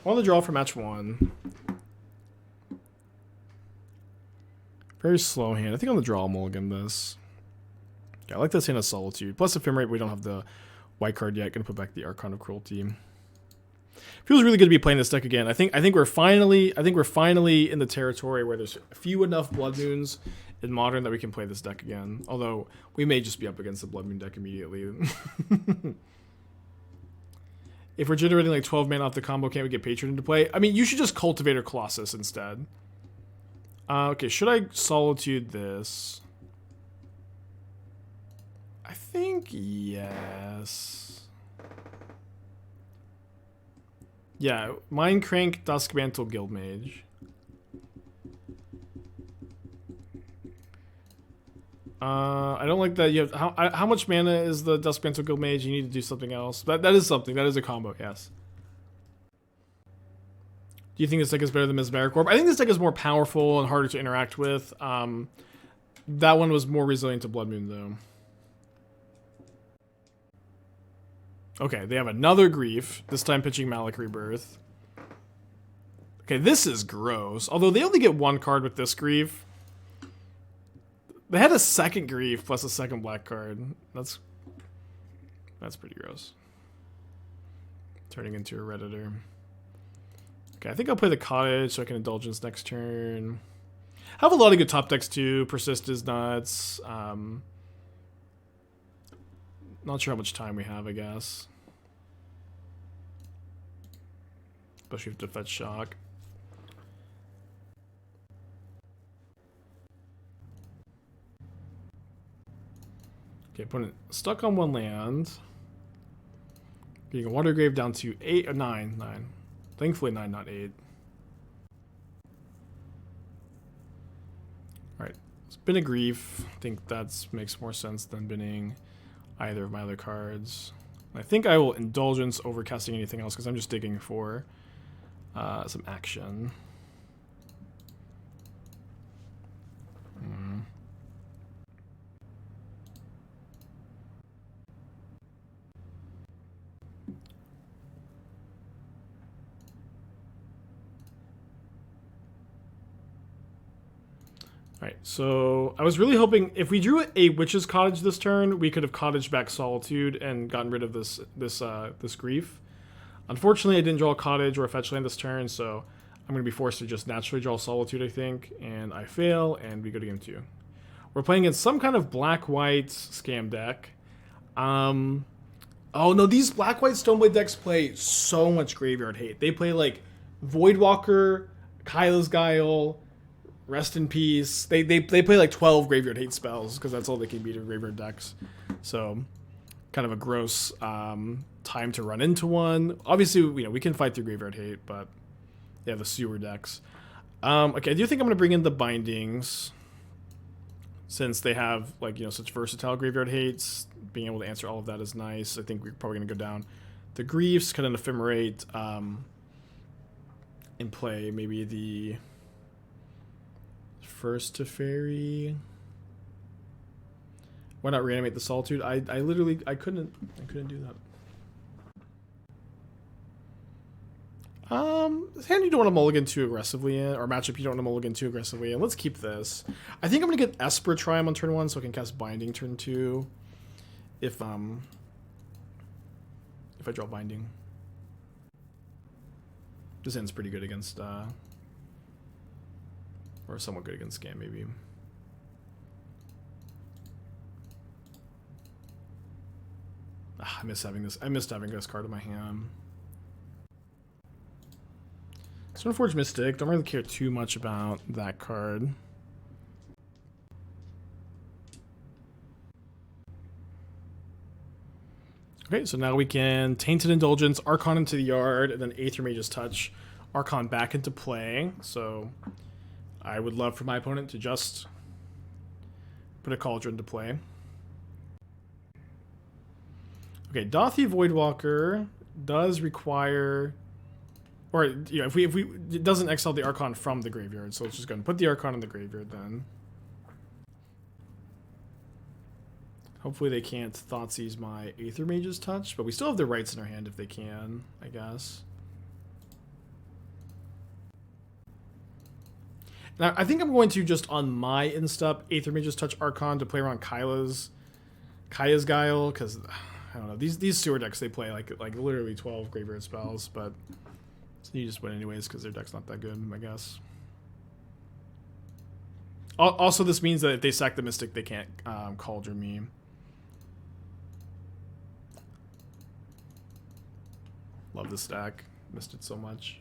On the draw for match 1. Very slow hand. I think on the draw I'll mulligan this. Yeah, I like this hand of Solitude. Plus Ephemerate, we don't have the white card yet. Gonna put back the Archon of Cruelty. Feels really good to be playing this deck again. I think we're finally in the territory where there's few enough Blood Moons in Modern that we can play this deck again. Although we may just be up against the Blood Moon deck immediately. If we're generating like 12 mana off the combo, can't we get Patron into play? I mean, you should just Cultivator Colossus instead. Okay, should I Solitude this? I think yes. Yeah, Mind Crank, Duskmantle, Guildmage. I don't like that. You have how much mana is the Duskmantle Guildmage? You need to do something else. That is something. That is a combo. Yes. Do you think this deck is better than Mesmeric Orb? I think this deck is more powerful and harder to interact with. That one was more resilient to Blood Moon though. Okay, they have another Grief. This time pitching Malik Rebirth. Okay, this is gross. Although they only get one card with this Grief. They had a second Grief plus a second black card. That's pretty gross. Turning into a Redditor. Okay, I think I'll play the Cottage so I can Indulgence next turn. I have a lot of good top decks too. Persist is nuts. Not sure how much time we have, I guess. Especially if to fetch Shock. Okay, opponent stuck on one land. Getting a Water Grave down to 8 or 9. Thankfully 9, not 8. Alright. Spin a Grief. I think that makes more sense than binning either of my other cards. I think I will Indulgence over casting anything else because I'm just digging for some action. Alright, so I was really hoping if we drew a Witch's Cottage this turn, we could have cottaged back Solitude and gotten rid of this Grief. Unfortunately, I didn't draw a Cottage or a fetch land this turn, so I'm going to be forced to just naturally draw Solitude, I think. And I fail, and we go to game 2. We're playing against some kind of black-white scam deck. Oh no, these black-white Stoneblade decks play so much graveyard hate. They play like Voidwalker, Kyla's Guile, Rest in Peace. They play like 12 graveyard hate spells because that's all they can beat in graveyard decks. So kind of a gross time to run into one. Obviously, we can fight through graveyard hate, but yeah, the sewer decks. Okay, I do think I'm gonna bring in the Bindings since they have like such versatile graveyard hates. Being able to answer all of that is nice. I think we're probably gonna go down the Griefs, cut an Ephemerate, and play maybe the First to Fairy. Why not Reanimate the Solitude? I literally couldn't do that. This hand you don't want to mulligan too aggressively in, or matchup you don't want to mulligan too aggressively in. Let's keep this. I think I'm gonna get Esper Triumph on turn 1 so I can cast Binding turn 2. If I draw Binding. This hand's pretty good against or somewhat good against Scam, maybe. I miss having this. I missed having this card in my hand. Stoneforge Mystic. Don't really care too much about that card. Okay, so now we can Tainted Indulgence, Archon into the yard, and then Aether Mage's Touch, Archon back into play. So I would love for my opponent to just put a Cauldron to play. Okay, Dothy Voidwalker does require, or if we it doesn't exile the Archon from the graveyard, so let's just go and put the Archon in the graveyard then. Hopefully they can't Thoughtseize my Aether Mage's Touch, but we still have the rights in our hand if they can, I guess. Now, I think I'm going to just on my Instep Aether Mage's Touch Archon to play around Kaya's Guile, because I don't know, these sewer decks, they play like literally 12 graveyard spells, but so you just win anyways because their deck's not that good, I guess. Also, this means that if they sack the Mystic, they can't Cauldron me. Love this deck. Missed it so much.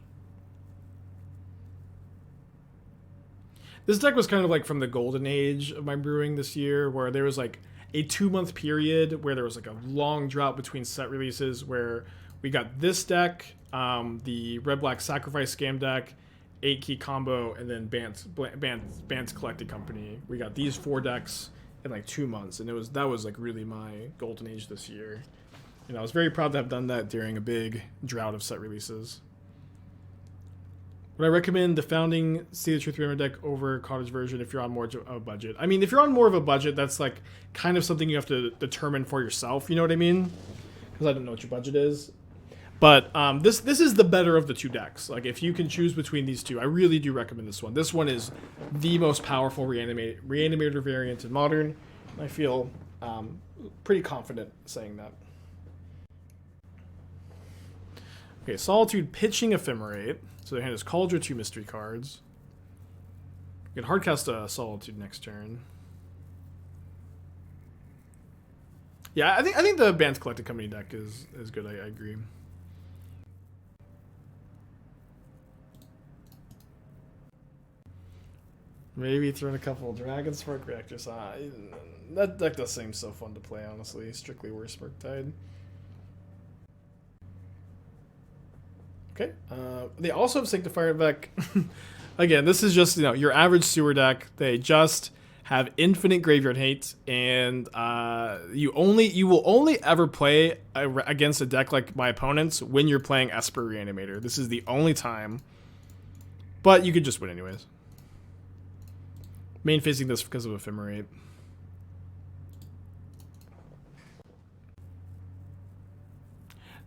This deck was kind of like from the golden age of my brewing this year, where there was like a 2-month period where there was like a long drought between set releases, where we got this deck, the Red-Black Sacrifice Scam deck, 8-key combo, and then Bant's Collected Company. We got these 4 decks in like 2 months, and that was like really my golden age this year. And I was very proud to have done that during a big drought of set releases. Would I recommend the Founding See the Truth Reanimator deck over Cottage version if you're on more of a budget? I mean, if you're on more of a budget, that's like kind of something you have to determine for yourself. You know what I mean? Because I don't know what your budget is. But this is the better of the 2 decks. Like, if you can choose between these 2, I really do recommend this one. This one is the most powerful Reanimator variant in Modern. I feel pretty confident saying that. Okay, Solitude pitching Ephemerate. So their hand is Cauldron, 2 mystery cards. You can hardcast a Solitude next turn. Yeah, I think the Bant's Collected Company deck is good. I agree. Maybe throwing a couple of Dragon Spark Reactors. That deck does seem so fun to play, honestly. Strictly worse Murktide. Okay. They also have Sanctifier deck. Again, this is just, your average sewer deck. They just have infinite graveyard hate, and you will only ever play against a deck like my opponents when you're playing Esper Reanimator. This is the only time. But you could just win anyways. Main facing this because of Ephemerate.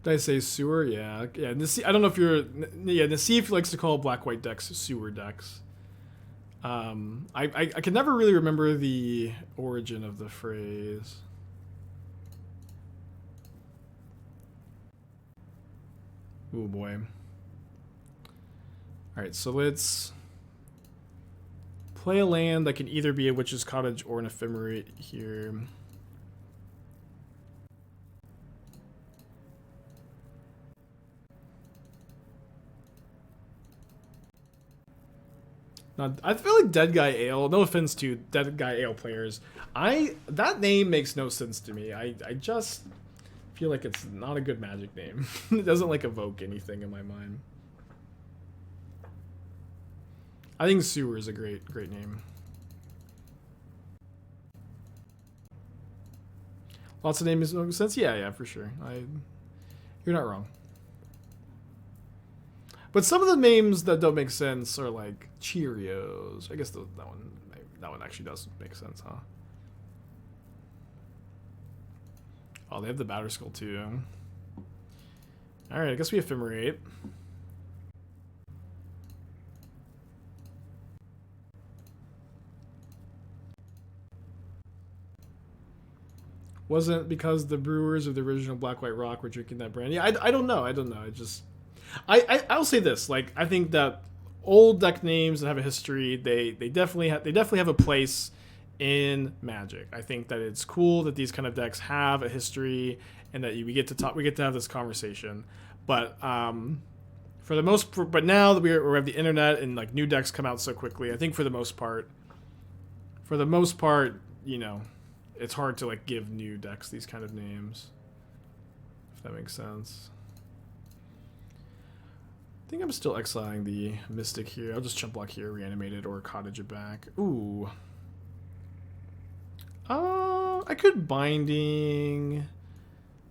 Did I say sewer? Yeah. I don't know if you're... Yeah, Nassif likes to call black-white decks sewer decks. I can never really remember the origin of the phrase. Oh boy. Alright, so let's play a land that can either be a Witch's Cottage or an Ephemerate here. Now, I feel like Dead Guy Ale, no offense to Dead Guy Ale players, that name makes no sense to me. I just feel like it's not a good Magic name. It doesn't like evoke anything in my mind. I think Sewer is a great name. Lots of names make sense? Yeah, for sure. You're not wrong. But some of the names that don't make sense are like Cheerios. I guess that one actually does make sense, huh? Oh, they have the Batter Skull too. Alright, I guess we Ephemerate. Wasn't because the brewers of the original Black White Rock were drinking that brand. Yeah, I don't know. I'll say this. Like, I think that old deck names that have a history, they definitely have a place in Magic. I think that it's cool that these kind of decks have a history and that we get to have this conversation. But but now that we have the internet and like new decks come out so quickly, I think for the most part, it's hard to like give new decks these kind of names. If that makes sense. I think I'm still exiling the Mystic here. I'll just chump block here, Reanimated, or Cottage it back. Ooh. I could Binding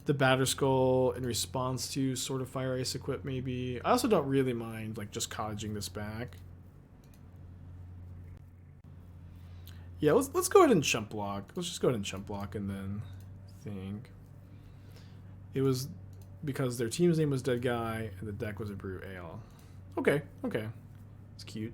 the Batterskull in response to Sword of Fire Ice Equip, maybe. I also don't really mind like just cottaging this back. Yeah, let's go ahead and chump block. Let's just go ahead and chump block and then think. It was because their team's name was Dead Guy and the deck was a Brew Ale. Okay. It's cute.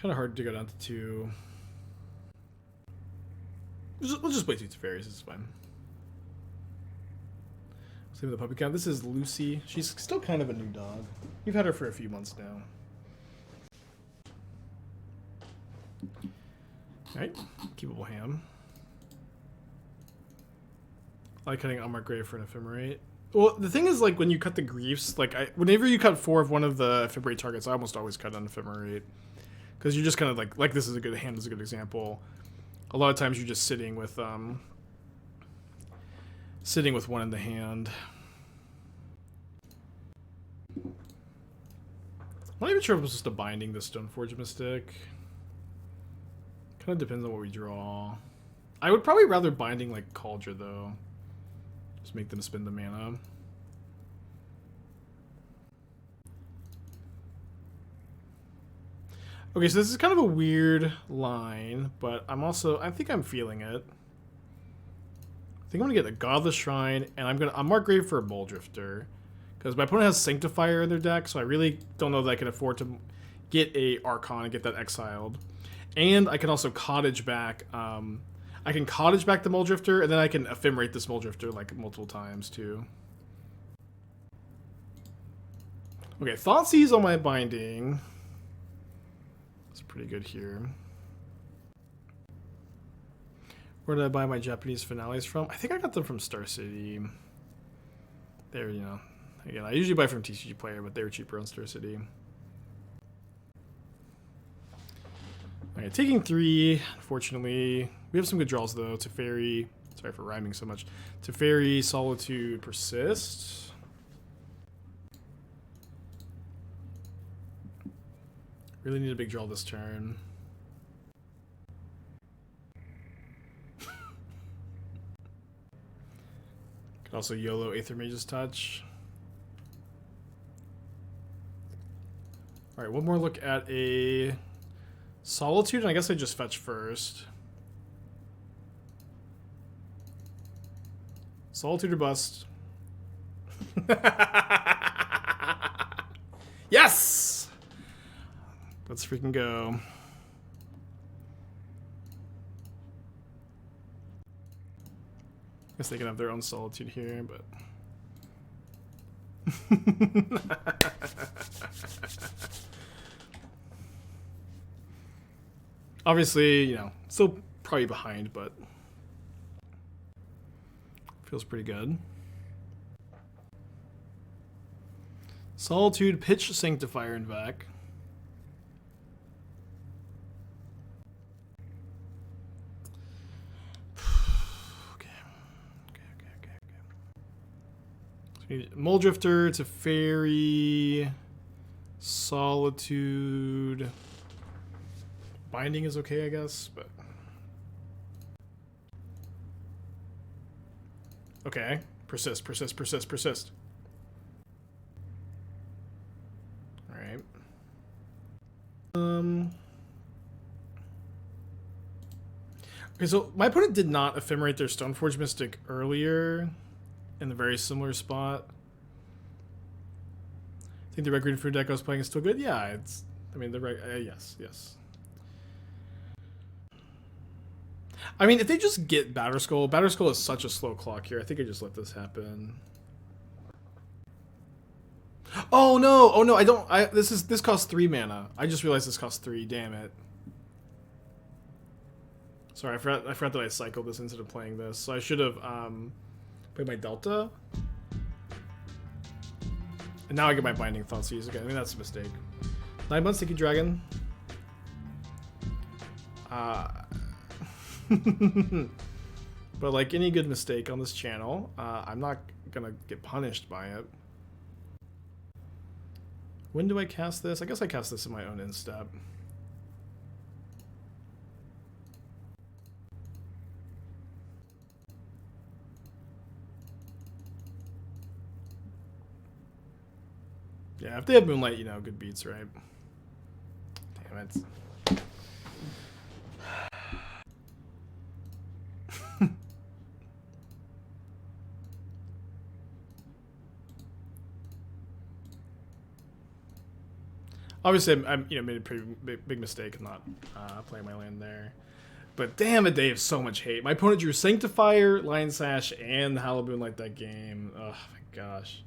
kind of hard to go down to 2. We'll just play 2 Teferis, it's fine. Same with the puppy count. This is Lucy. She's still kind of a new dog. We've had her for a few months now. Alright, keepable ham. I like cutting Unmarked Grave for an Ephemerate. Well, the thing is, like, when you cut the Griefs, like, whenever you cut 4 of one of the Ephemerate targets, I almost always cut an Ephemerate. Because you're just kind of like this is a good hand, is a good example. A lot of times you're just sitting with one in the hand. I'm not even sure if it was just a binding the Stoneforge Mystic. Kind of depends on what we draw. I would probably rather binding like Cauldron though. Just make them spend the mana. Okay, so this is kind of a weird line, but I think I'm feeling it. I think I'm gonna get a Godless Shrine, and I'm Mark Grave for a Muldrifter. Because my opponent has Sanctifier in their deck, so I really don't know that I can afford to get a Archon and get that exiled. And I can also Cottage back. I can Cottage back the Muldrifter, and then I can Ephemerate this Muldrifter like multiple times too. Okay, Thoughtseize on my binding. It's pretty good here. Where did I buy my Japanese finales from? I think I got them from Star City. They're, you know, again, I usually buy from TCG Player, but they were cheaper on Star City. Okay, taking 3, unfortunately. We have some good draws, though. Teferi, sorry for rhyming so much. Teferi, Solitude, Persist. Really need a big draw this turn. Could also YOLO Aether Mage's Touch. Alright, one more look at a Solitude, and I guess I just fetch first. Solitude or bust. Yes! Let's freaking go. Guess they can have their own Solitude here, but... Obviously, you know, still probably behind, but feels pretty good. Solitude, pitch Sanctifier and Vac. Muldrifter to Fairy, Solitude. Binding is okay, I guess, but okay. Persist, persist, persist, persist. All right. Okay, so my opponent did not Ephemerate their Stoneforge Mystic earlier in a very similar spot. I think the red green food deck I was playing is still good. Yeah, it's. I mean, yes, yes. I mean, if they just get Batterskull, Batterskull is such a slow clock here. I think I just let this happen. Oh no! Oh no! I don't. This costs 3 mana. I just realized this costs 3. Damn it. Sorry, I forgot that I cycled this instead of playing this. So I should have played my Delta. And now I get my Binding Thoughtseize. Okay, I mean that's a mistake. 9 months, thank you, Dragon. But like any good mistake on this channel, I'm not gonna get punished by it. When do I cast this? I guess I cast this in my own end step. Yeah, if they have Moonlight, you know, good beats, right? Damn it. Obviously, I'm you know, made a pretty big mistake not playing my land there. But damn it, they have so much hate. My opponent drew Sanctifier, Lion Sash, and Halloween like that game. Oh my gosh.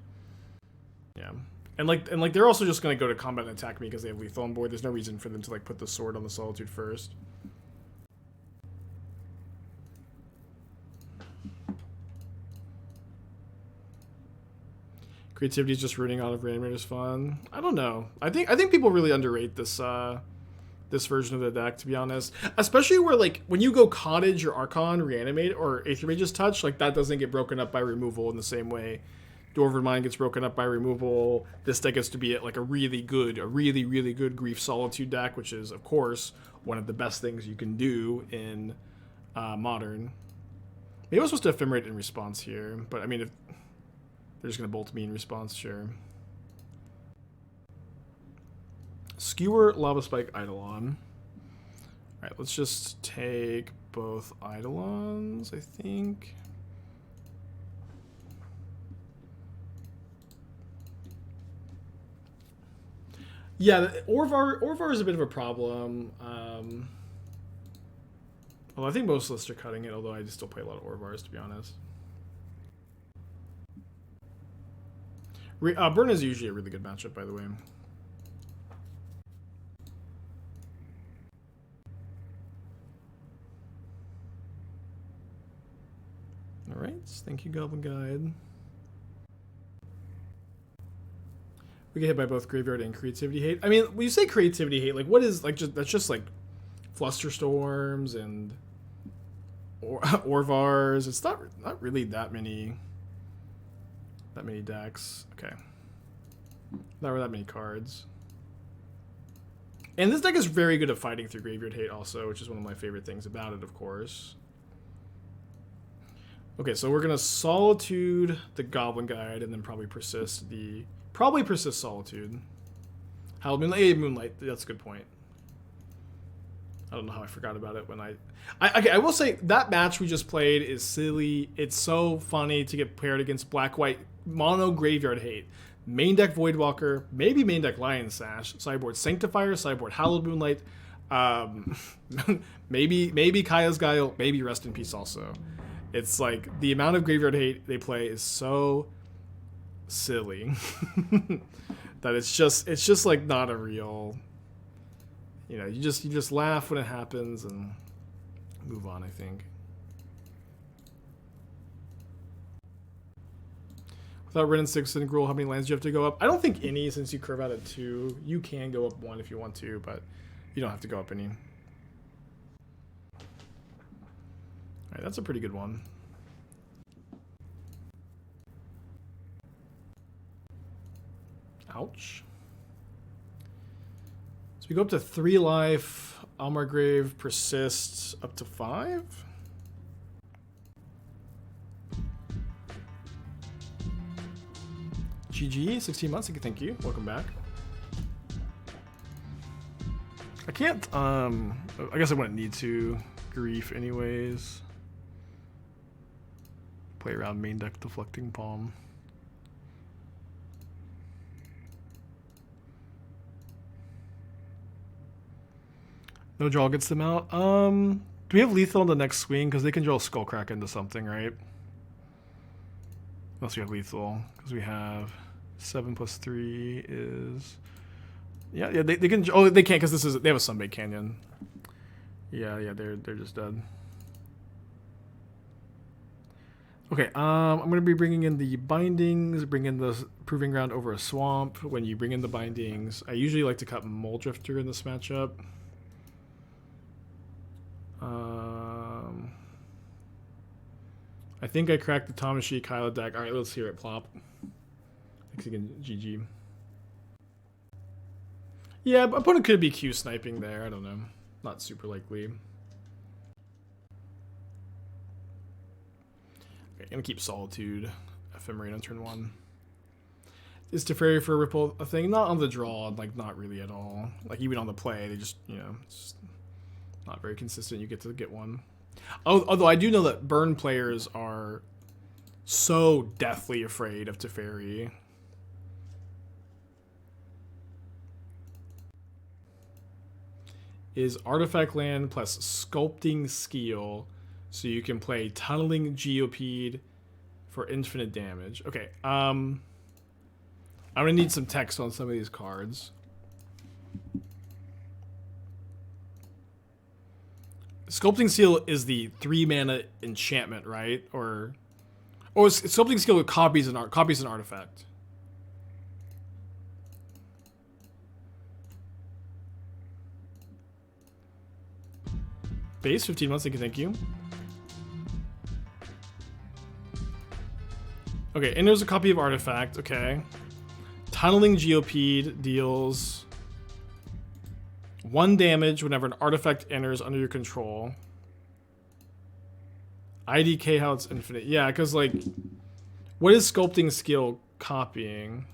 Yeah. And like they're also just gonna go to combat and attack me because they have lethal on board. There's no reason for them to like put the sword on the Solitude first. Creativity is just rooting out of Reanimator's fun. I don't know. I think people really underrate this this version of the deck, to be honest. Especially where like when you go Cottage or Archon, Reanimate, or Aether Mage's Touch, like that doesn't get broken up by removal in the same way Dwarven Mind gets broken up by removal. This deck gets to be like a really good Grief Solitude deck, which is of course one of the best things you can do in Modern. Maybe I was supposed to Ephemerate in response here, but I mean if they're just going to bolt me in response, sure. Skewer, Lava Spike, Eidolon. Alright, let's just take both Eidolons, I think. Yeah, Orvar is a bit of a problem. Well, I think most lists are cutting it, although I just still play a lot of Orvars, to be honest. Burn is usually a really good matchup, by the way. Alright, thank you, Goblin Guide. We get hit by both Graveyard and Creativity Hate. I mean, when you say Creativity Hate, like, what is, like, that's just, like, Flusterstorms and Orvars. It's not really that many decks. Okay. Not that many cards. And this deck is very good at fighting through Graveyard Hate also, which is one of my favorite things about it, of course. Okay, so we're gonna Solitude the Goblin Guide and then probably persist Solitude. Moonlight, that's a good point. I don't know how I forgot about it when I will say that match we just played is silly. It's so funny to get paired against black-white mono Graveyard Hate. Main deck Voidwalker, maybe main deck Lion Sash, sideboard Sanctifier, sideboard Hallowed Moonlight, maybe Kaya's Guile, maybe Rest in Peace also. It's like the amount of Graveyard Hate they play is so silly that it's just like not a real, you know, you just laugh when it happens and move on, I think. Without Ren and 6 and Gruul, how many lands do you have to go up? I don't think any, since you curve out at 2. You can go up 1 if you want to, but you don't have to go up any. Alright, that's a pretty good one. Ouch. So we go up to 3 life. Almargrave persists up to 5. GG, 16 months. Thank you. Welcome back. I can't. I guess I wouldn't need to grief anyways. Play around main deck Deflecting Palm. No draw gets them out. Do we have lethal on the next swing? Because they can draw Skullcrack into something, right? Unless we have lethal. Because we have 7 + 3 is... Yeah, they can... Oh, they can't because they have a Sunbaked Canyon. Yeah, they're just dead. Okay, I'm going to be bringing in the Bindings, bring in the Proving Ground over a Swamp. When you bring in the Bindings, I usually like to cut Moldrifter in this matchup. I think I cracked the Tamashi Kyla deck. Alright, let's hear it plop. Thanks again, GG. Yeah, but opponent could be Q sniping there. I don't know. Not super likely. Okay, I'm gonna keep Solitude. Ephemerate on turn 1. Is Teferi for Ripple a thing? Not on the draw, like not really at all. Like even on the play, they just, you know, it's just not very consistent. You get to get one. Although I do know that burn players are so deathly afraid of Teferi. is artifact land plus sculpting skill, so you can play tunneling geopede for infinite damage. Okay, I'm gonna need some text on some of these cards. Sculpting Seal is the 3 mana enchantment, right? Or Sculpting Seal copies an artifact. Base 15 months. Thank you. Okay, and there's a copy of artifact. Okay, tunneling geopede deals 1 damage whenever an artifact enters under your control. IDK how it's infinite. Yeah, because like, what is Sculpting Skill copying?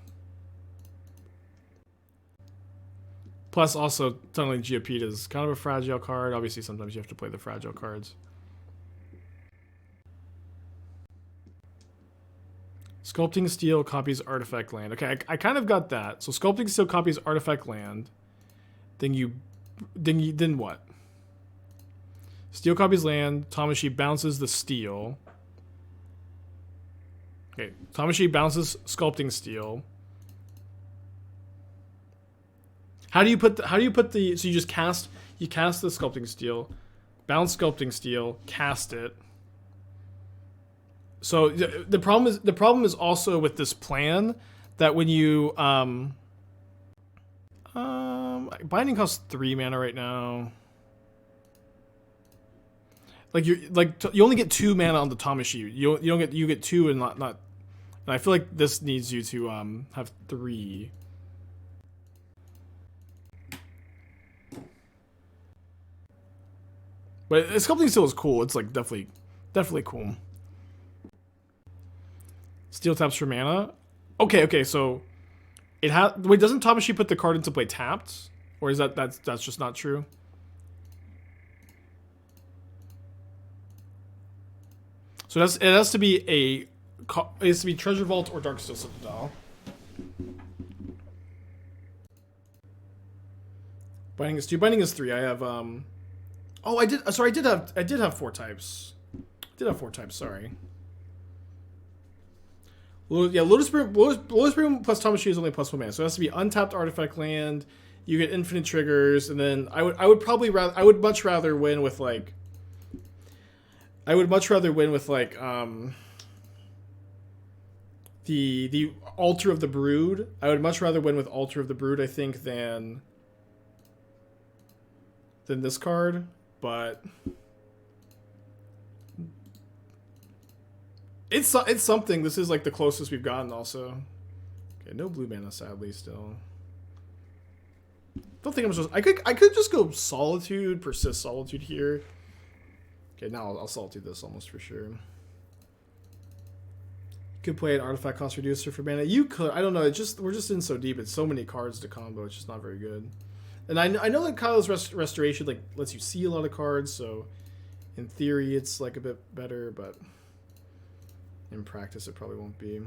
Plus also, Tunneling Geopede is kind of a fragile card. Obviously, sometimes you have to play the fragile cards. Sculpting Steel copies artifact land. Okay, I kind of got that. So Sculpting Steel copies artifact land. Then what? Steel copies land. Tamashi bounces the steel. Okay, Tamashi bounces Sculpting Steel. How do you put the so you cast the Sculpting Steel, bounce Sculpting Steel, cast it. So the problem is also with this plan that when you binding costs 3 mana right now. Like you only get 2 mana on the Tamashi. You get 2 and not. And I feel like this needs you to have 3. But Sculpting Steel is cool. It's like definitely cool. Steel taps for mana. Okay. So it has. Wait, doesn't Tamashi put the card into play tapped, or is that's just not true? So it has to be Treasure Vault or Darksteel Citadel. Binding is 3. I have Oh, I did have 4 types. Sorry. Lotus Bloom plus Tamashi is only plus 1 mana, so it has to be untapped artifact land. You get infinite triggers, and then I would much rather win with the Altar of the Brood. I would much rather win with Altar of the Brood, I think, than this card, but it's something. This is like the closest we've gotten also. Okay, no blue mana sadly still. Don't think I'm supposed. I could just go Solitude, Persist Solitude here. Okay, now I'll Solitude this almost for sure. You could play an artifact cost reducer for mana. You could. I don't know. We're just in so deep. It's so many cards to combo. It's just not very good. And I know that Kyle's Restoration like lets you see a lot of cards, so in theory it's like a bit better, but in practice it probably won't be.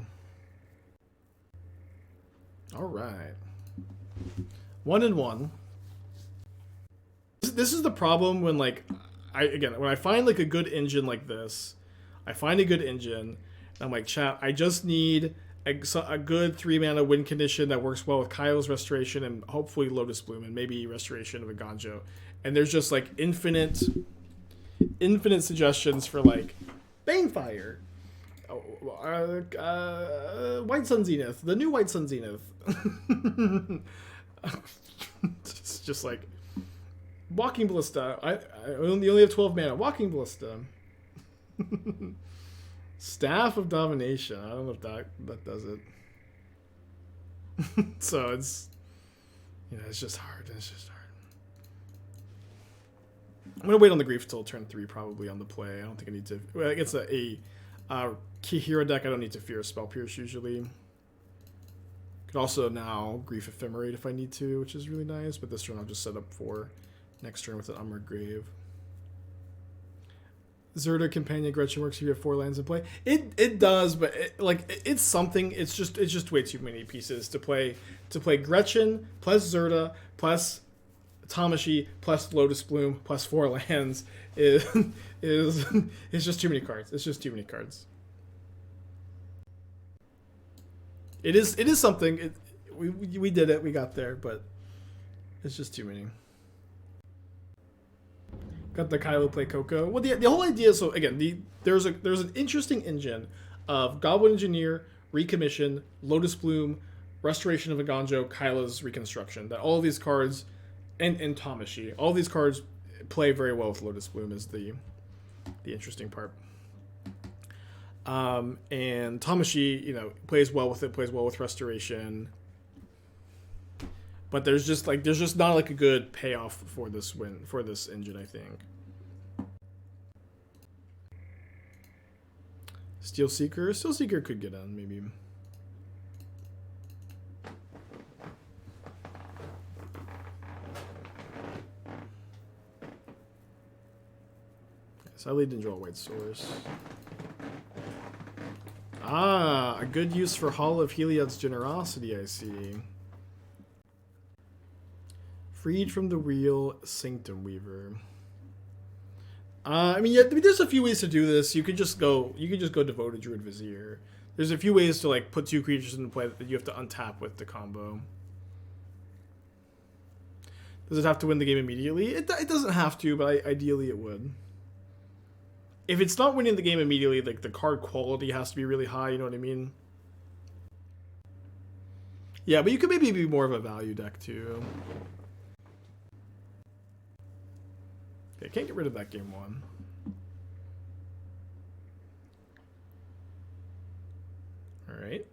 All right, 1-1. This is the problem when when I find like a good engine like this, I find a good engine, and I'm like, chat, I just need a good 3 mana win condition that works well with Kyle's Restoration and hopefully Lotus Bloom and maybe Restoration of a Ganjo. And there's just like infinite suggestions for like Banefire, White Sun Zenith, the new White Sun Zenith. It's just like Walking Ballista. I only have 12 mana. Walking Ballista. Staff of Domination. I don't know if that does it. So it's just hard. I'm gonna wait on the Grief till turn 3 probably on the play. I don't think I need to. Well, it's a Kihira deck. I don't need to fear Spell Pierce usually. Could also now Grief Ephemerate if I need to, which is really nice. But this turn I'll just set up for next turn with an Unmarked Grave. Zerda Companion Gretchen works if you have 4 lands in play. It does, but it's something. It's just way too many pieces to play. To play Gretchen plus Zerda plus Tamashii plus Lotus Bloom plus 4 lands is is just too many cards. It's just too many cards. It is something. We did it. We got there, but it's just too many. Got the Kylo play Coco. Well, the whole idea. So again, there's an interesting engine of Goblin Engineer, Recommission, Lotus Bloom, Restoration of a Ganjo, Kylo's Reconstruction. That all of these cards, and Tamashii, all of these cards play very well with Lotus Bloom is the interesting part. And Tamashii, you know, plays well with it, plays well with Restoration. But there's just not like a good payoff for this engine, I think. Steel Seeker could get on maybe. Sadly, didn't draw a white source. Ah, a good use for Hall of Heliod's Generosity, I see. Freed from the Wheel, Sanctum Weaver. I mean, there's a few ways to do this. You could just go Devoted Druid Vizier. There's a few ways to like put 2 creatures into play that you have to untap with the combo. Does it have to win the game immediately? It doesn't have to, but ideally it would. If it's not winning the game immediately, like the card quality has to be really high, you know what I mean? Yeah, but you could maybe be more of a value deck too. Okay, can't get rid of that game 1. Alright.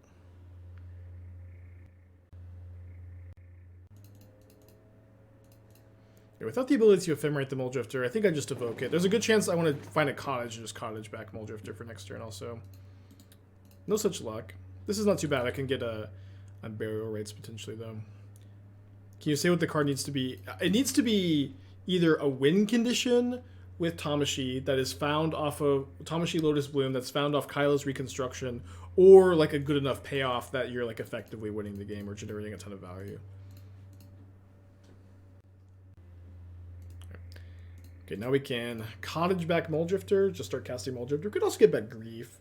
Without the ability to Ephemerate the Muldrifter, I think I just evoke it. There's a good chance I want to find a Cottage and just Cottage back Muldrifter for next turn also. No such luck. This is not too bad. I can get on burial rates potentially though. Can you say what the card needs to be? It needs to be either a win condition with Tamashii that is found off of Tamashii Lotus Bloom that's found off Kylo's Reconstruction, or like a good enough payoff that you're like effectively winning the game or generating a ton of value. Okay, now we can Cottage back Muldrifter, just start casting Muldrifter. We could also get back Grief.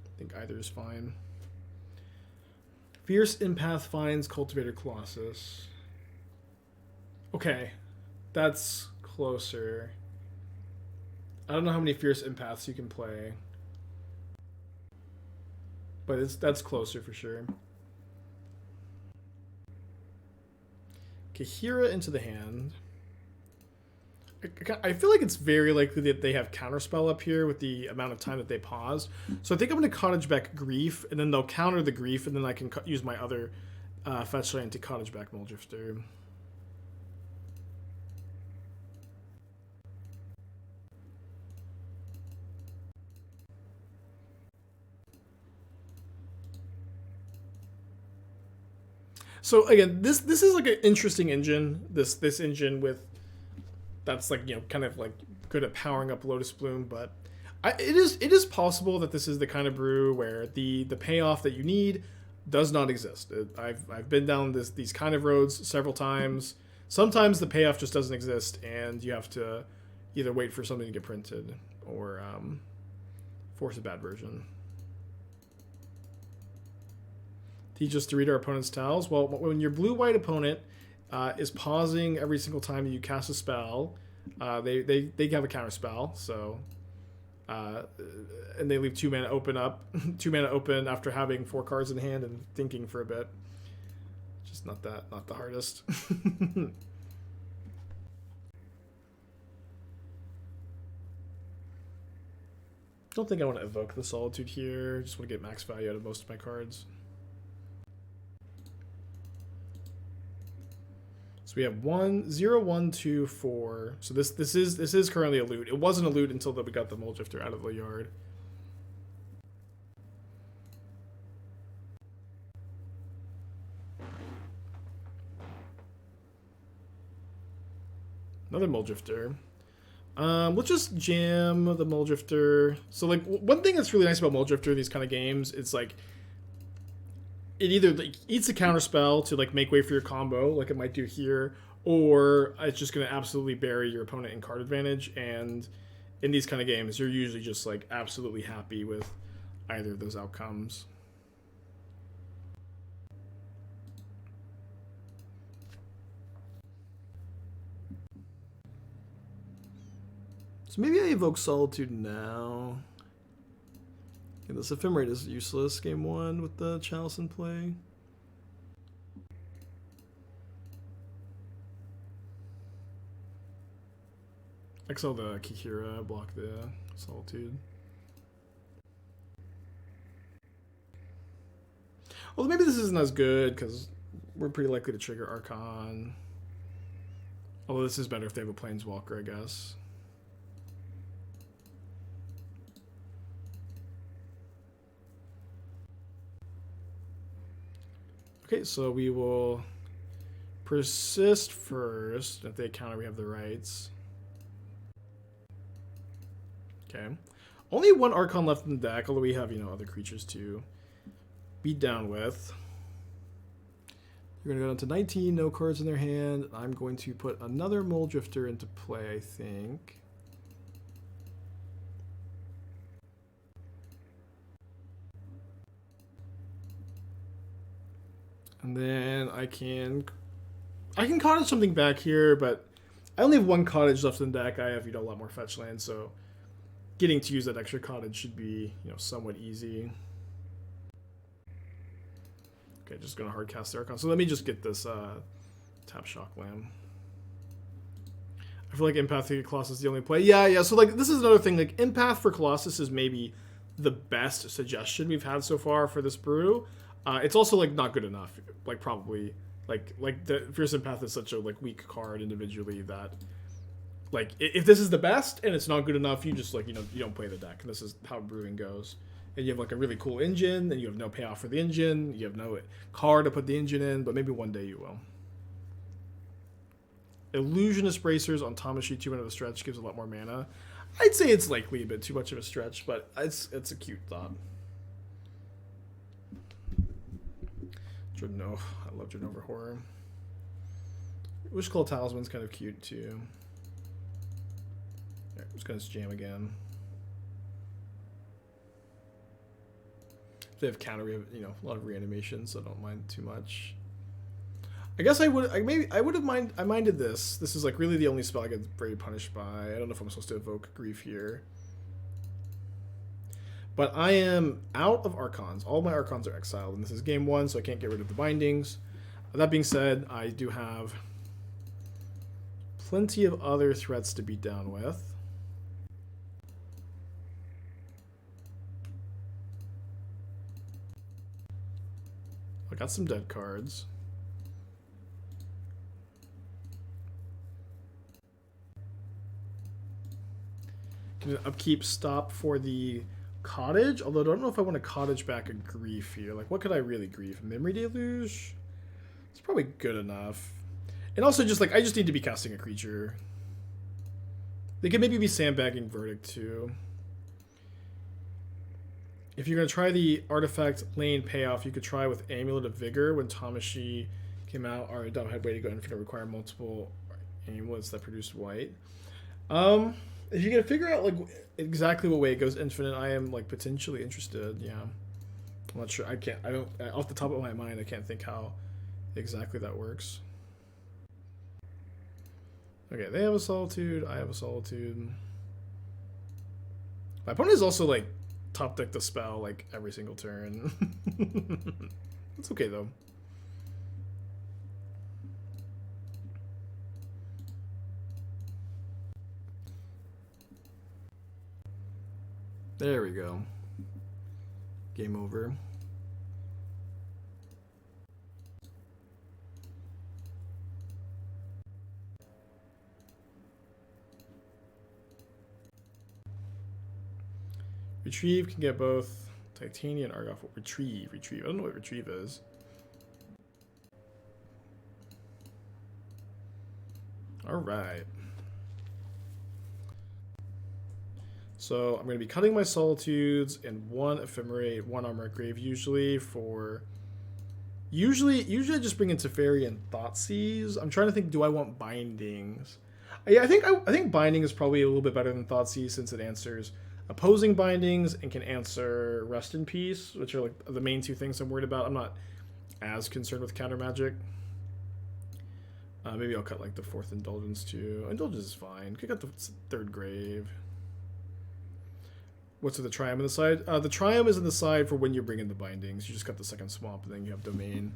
I think either is fine. Fierce Empath finds Cultivator Colossus. Okay, that's closer. I don't know how many Fierce Empaths you can play, but that's closer for sure. Okay, Hera into the hand. I feel like it's very likely that they have Counterspell up here with the amount of time that they pause. So I think I'm going to Cottage back Grief, and then they'll counter the Grief, and then I can use my other fetch land to Cottage back Muldrifter. So again, this is like an interesting engine. This engine with that's like, you know, kind of like good at powering up Lotus Bloom, but it is possible that this is the kind of brew where the payoff that you need does not exist. I've been down these kind of roads several times. Sometimes the payoff just doesn't exist, and you have to either wait for something to get printed or force a bad version. Teach us to read our opponent's tiles. Well, when your blue-white opponent is pausing every single time that you cast a spell, they have a counter spell. So, and they leave 2 mana open up, 2 mana open after having 4 cards in hand and thinking for a bit. Just not the hardest. Don't think I want to evoke the Solitude here. Just want to get max value out of most of my cards. We have 1, 0, 1, 2, 4. So this is currently a loot. It wasn't a loot until we got the Muldrifter out of the yard. Another Muldrifter. Let's just jam the Muldrifter. So like one thing that's really nice about Muldrifter in these kind of games, it's like it either like eats a counter spell to like make way for your combo, like it might do here, or it's just going to absolutely bury your opponent in card advantage. And in these kind of games, you're usually just like absolutely happy with either of those outcomes. So maybe I evoke Solitude now. Yeah, this Ephemerate is useless game 1 with the Chalice in play. Exile the Kikira, block the Solitude. Well, maybe this isn't as good because we're pretty likely to trigger Archon. Although this is better if they have a Planeswalker, I guess. Okay, so we will persist first. If they counter, we have the rights. Okay. Only one Archon left in the deck, although we have, other creatures to beat down with. You're going to go down to 19, no cards in their hand. I'm going to put another Mole Drifter into play, I think. And then I can Cottage something back here, but I only have one Cottage left in the deck. I have, a lot more fetch land, so getting to use that extra Cottage should be, somewhat easy. Okay, just gonna hard cast the Archon. So let me just get this tap Shock Lamb. I feel like Empath to Colossus is the only play. Yeah. So like this is another thing. Like Empath for Colossus is maybe the best suggestion we've had so far for this brew. It's also like not good enough. Like probably like the Fierce Empath is such a like weak card individually that like if this is the best and it's not good enough, you just like you don't play the deck. And this is how brewing goes. And you have like a really cool engine, and you have no payoff for the engine. You have no card to put the engine in, but maybe one day you will. Illusionist Bracers on Tamashi 2 minute of stretch gives a lot more mana. I'd say it's likely a bit too much of a stretch, but it's a cute thought. Dreadnought. I love Dreadnought Horror. Wishclaw Talisman's kind of cute too. Right, I'm just gonna jam again. If they have counter, we have a lot of reanimation, so I don't mind too much. I guess I would have minded this. This is like really the only spell I get very punished by. I don't know if I'm supposed to evoke Grief here. But I am out of Archons. All my Archons are exiled, and this is game 1, so I can't get rid of the bindings. That being said, I do have plenty of other threats to beat down with. I got some dead cards. Can an upkeep stop for the Cottage? Although I don't know if I want to Cottage back a Grief here. Like, what could I really Grief? Memory Deluge? It's probably good enough. And also, just like, I just need to be casting a creature. They could maybe be sandbagging Verdict too. If you're going to try the Artifact Lane payoff, you could try with Amulet of Vigor. When Tamashi came out, our dumb head way to go infinite require multiple amulets that produce white. If you can figure out like exactly what way it goes infinite, I am like potentially interested. Yeah, I'm not sure. I don't. Off the top of my mind, I can't think how exactly that works. Okay, they have a Solitude. I have a Solitude. My opponent is also like top deck the spell like every single turn. It's okay though. There we go. Game over. Retrieve can get both Titania and Argoth. Retrieve. I don't know what Retrieve is. Alright. So I'm going to be cutting my Solitudes and one Ephemerate, one Armor Grave usually for Usually I just bring in Teferi and Thoughtseize. I'm trying to think, do I want bindings? Yeah, I think binding is probably a little bit better than Thoughtseize since it answers opposing bindings and can answer Rest in Peace, which are like the main two things I'm worried about. I'm not as concerned with counter magic. Maybe I'll cut like the 4th Indulgence too. Indulgence is fine. Could cut the 3rd Grave. What's with the Triumph on the side? The Triumph is in the side for when you bring in the bindings. You just cut the 2nd Swamp and then you have Domain.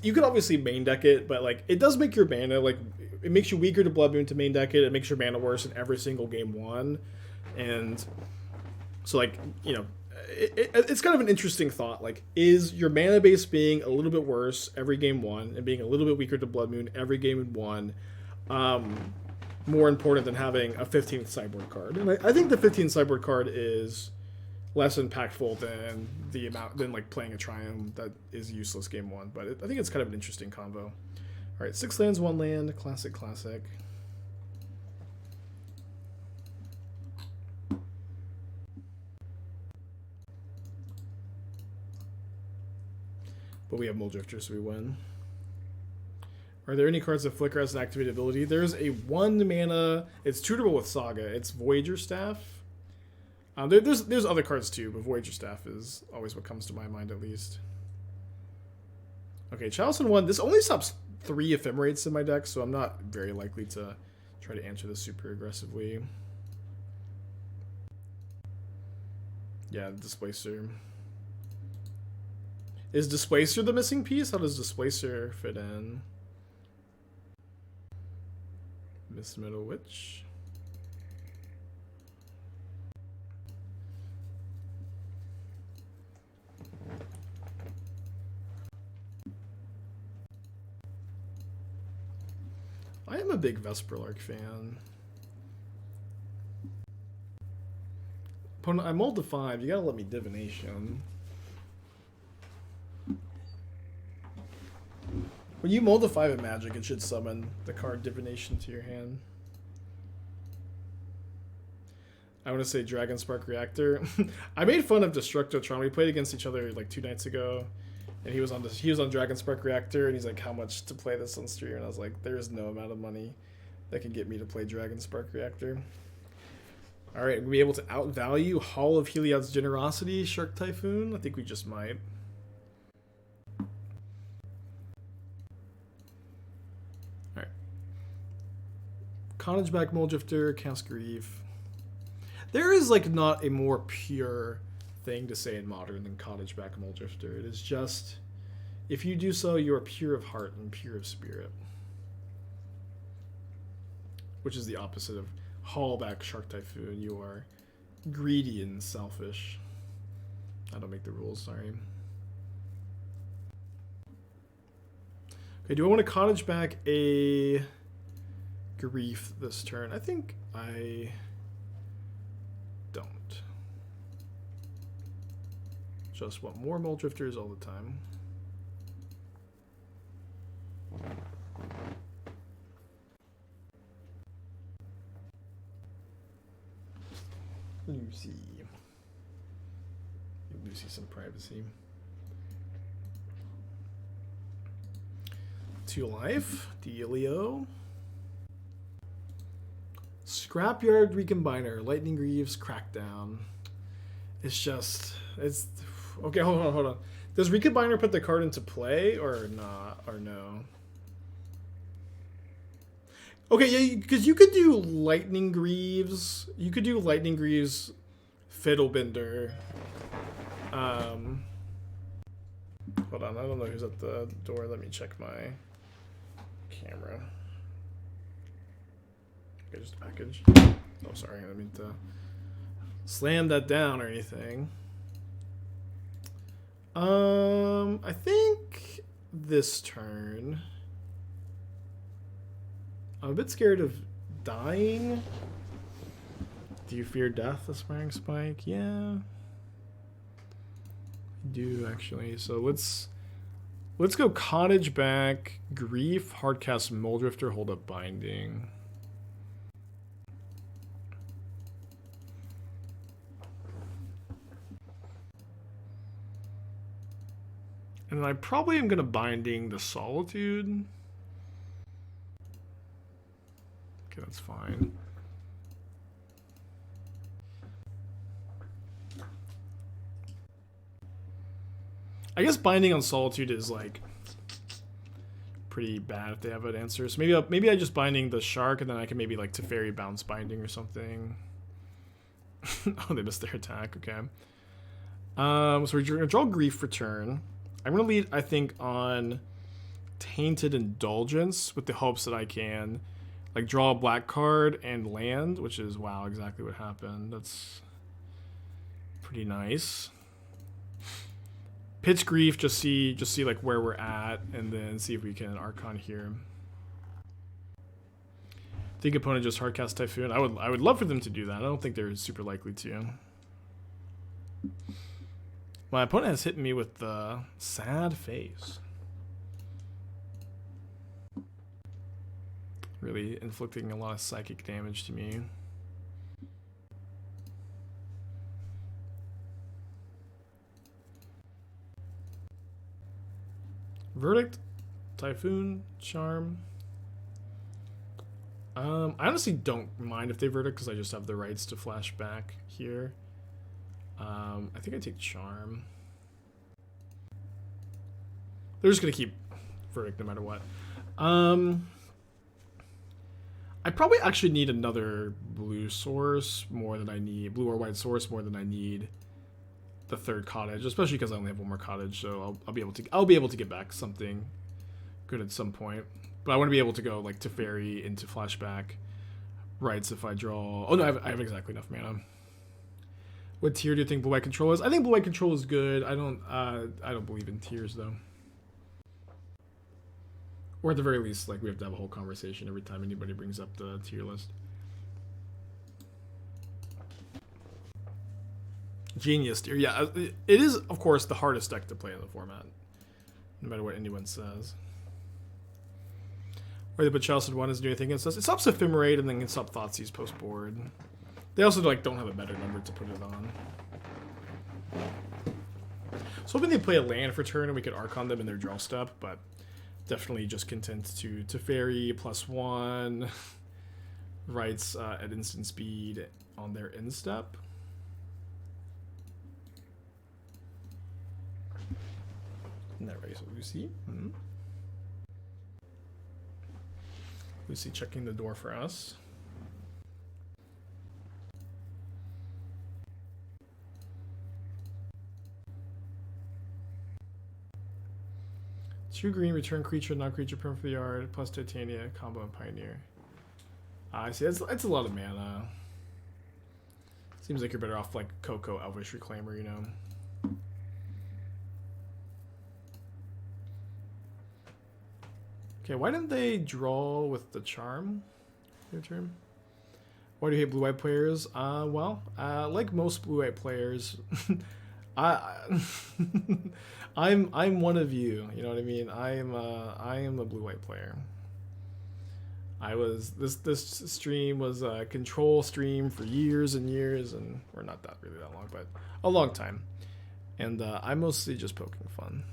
You could obviously main deck it, but like it does make your mana like it makes you weaker to Blood Moon to main deck it. It makes your mana worse in every single game 1, and so like it's kind of an interesting thought. Like, is your mana base being a little bit worse every game 1 and being a little bit weaker to Blood Moon every game 1 more important than having a 15th sideboard card? And I think the 15th sideboard card is less impactful than like playing a Triumph that is useless game 1. But I think it's kind of an interesting combo. All right, 6 lands, 1 land, classic. But we have Mulldrifter, so we win. Are there any cards that flicker as an activated ability? There's a 1 mana. It's tutorable with Saga. It's Voyager Staff. There's other cards too, but Voyager Staff is always what comes to my mind at least. Okay, Chalice 1. This only stops 3 Ephemerates in my deck, so I'm not very likely to try to answer this super aggressively. Yeah, Displacer. Is Displacer the missing piece? How does Displacer fit in? Miss Metal Witch. I am a big Vesperlark fan. Opponent, I mulled to 5. You gotta let me Divination. When you mold a 5 in Magic, it should summon the card Divination to your hand. I want to say Dragon Spark Reactor. I made fun of Destructotron. We played against each other like 2 nights ago, and he was on Dragon Spark Reactor, and he's like, "How much to play this on stream?" And I was like, "There is no amount of money that can get me to play Dragon Spark Reactor." All right, we'll be able to outvalue Hall of Heliod's Generosity, Shark Typhoon. I think we just might. Cottage back Mulldrifter, Cast Grief. There is like not a more pure thing to say in Modern than Cottage back Mulldrifter. It is just, if you do so, you are pure of heart and pure of spirit. Which is the opposite of haul back Shark Typhoon. You are greedy and selfish. I don't make the rules, sorry. Okay, do I want to Cottage back a Grief this turn? I think I don't. Just want more Mulldrifters all the time. Lucy. Give Lucy some privacy. 2 life. Dealio. Scrapyard Recombiner, Lightning Greaves, Crackdown. It's okay. Hold on. Does Recombiner put the card into play or not, or no? Okay, yeah, because you could do Lightning Greaves. You could do Lightning Greaves, Fiddlebender. Hold on, I don't know who's at the door. Let me check my camera. Okay, just a package. Oh, sorry, I didn't mean to slam that down or anything. I think this turn I'm a bit scared of dying. Do you fear death, Aspiring Spike? Yeah, I do actually. So let's go Cottage back, Grief, Hardcast Mulldrifter, hold up Binding. And then I probably am going to Binding the Solitude. Okay, that's fine. I guess Binding on Solitude is like pretty bad if they have an answer. So maybe I just Binding the Shark, and then I can maybe like Teferi bounce Binding or something. Oh, they missed their attack. Okay. So we're gonna draw Grief for turn. I'm gonna lead, I think, on Tainted Indulgence with the hopes that I can like draw a black card and land, which is wow, exactly what happened. That's pretty nice. Pitch Grief, just see like where we're at, and then see if we can Archon here. I think opponent just hardcast Typhoon. I would love for them to do that. I don't think they're super likely to. My opponent has hit me with the sad face. Really inflicting a lot of psychic damage to me. Verdict, Typhoon, Charm. I honestly don't mind if they Verdict because I just have the rights to flash back here. I think I take Charm. They're just gonna keep Verdict no matter what. I probably actually need another blue source more than I need blue or white source more than I need the third Cottage, especially because I only have one more Cottage, so I'll be able to get back something good at some point. But I want to be able to go like Teferi into flashback rights if I draw. Oh no, I have exactly enough mana. What tier do you think blue white control is? I think blue white control is good. I don't believe in tiers though. Or at the very least, like we have to have a whole conversation every time anybody brings up the tier list. Genius tier, yeah. It is, of course, the hardest deck to play in the format, no matter what anyone says. Or but Chelsea one is doing anything against us. It stops Ephemerate and then can stop Thoughtseize post board. They also like don't have a better number to put it on. So hoping they play a land for turn and we could Archon them in their draw step, but definitely just content to Teferi +1 rights at instant speed on their end step. Isn't that right? So Lucy. Lucy checking the door for us. Two green, return creature, non-creature, perm for the yard, plus Titania, combo, and Pioneer. I see. It's a lot of mana. Seems like you're better off like Coco, Elvish Reclaimer, you know. Okay, why didn't they draw with the Charm? Your turn. Why do you hate blue-white players? Well, like most blue-white players, I'm one of you. You know what I mean? I am a blue-white player. I was this stream was a control stream for years and years, and we're not that really that long, but a long time. And I'm mostly just poking fun.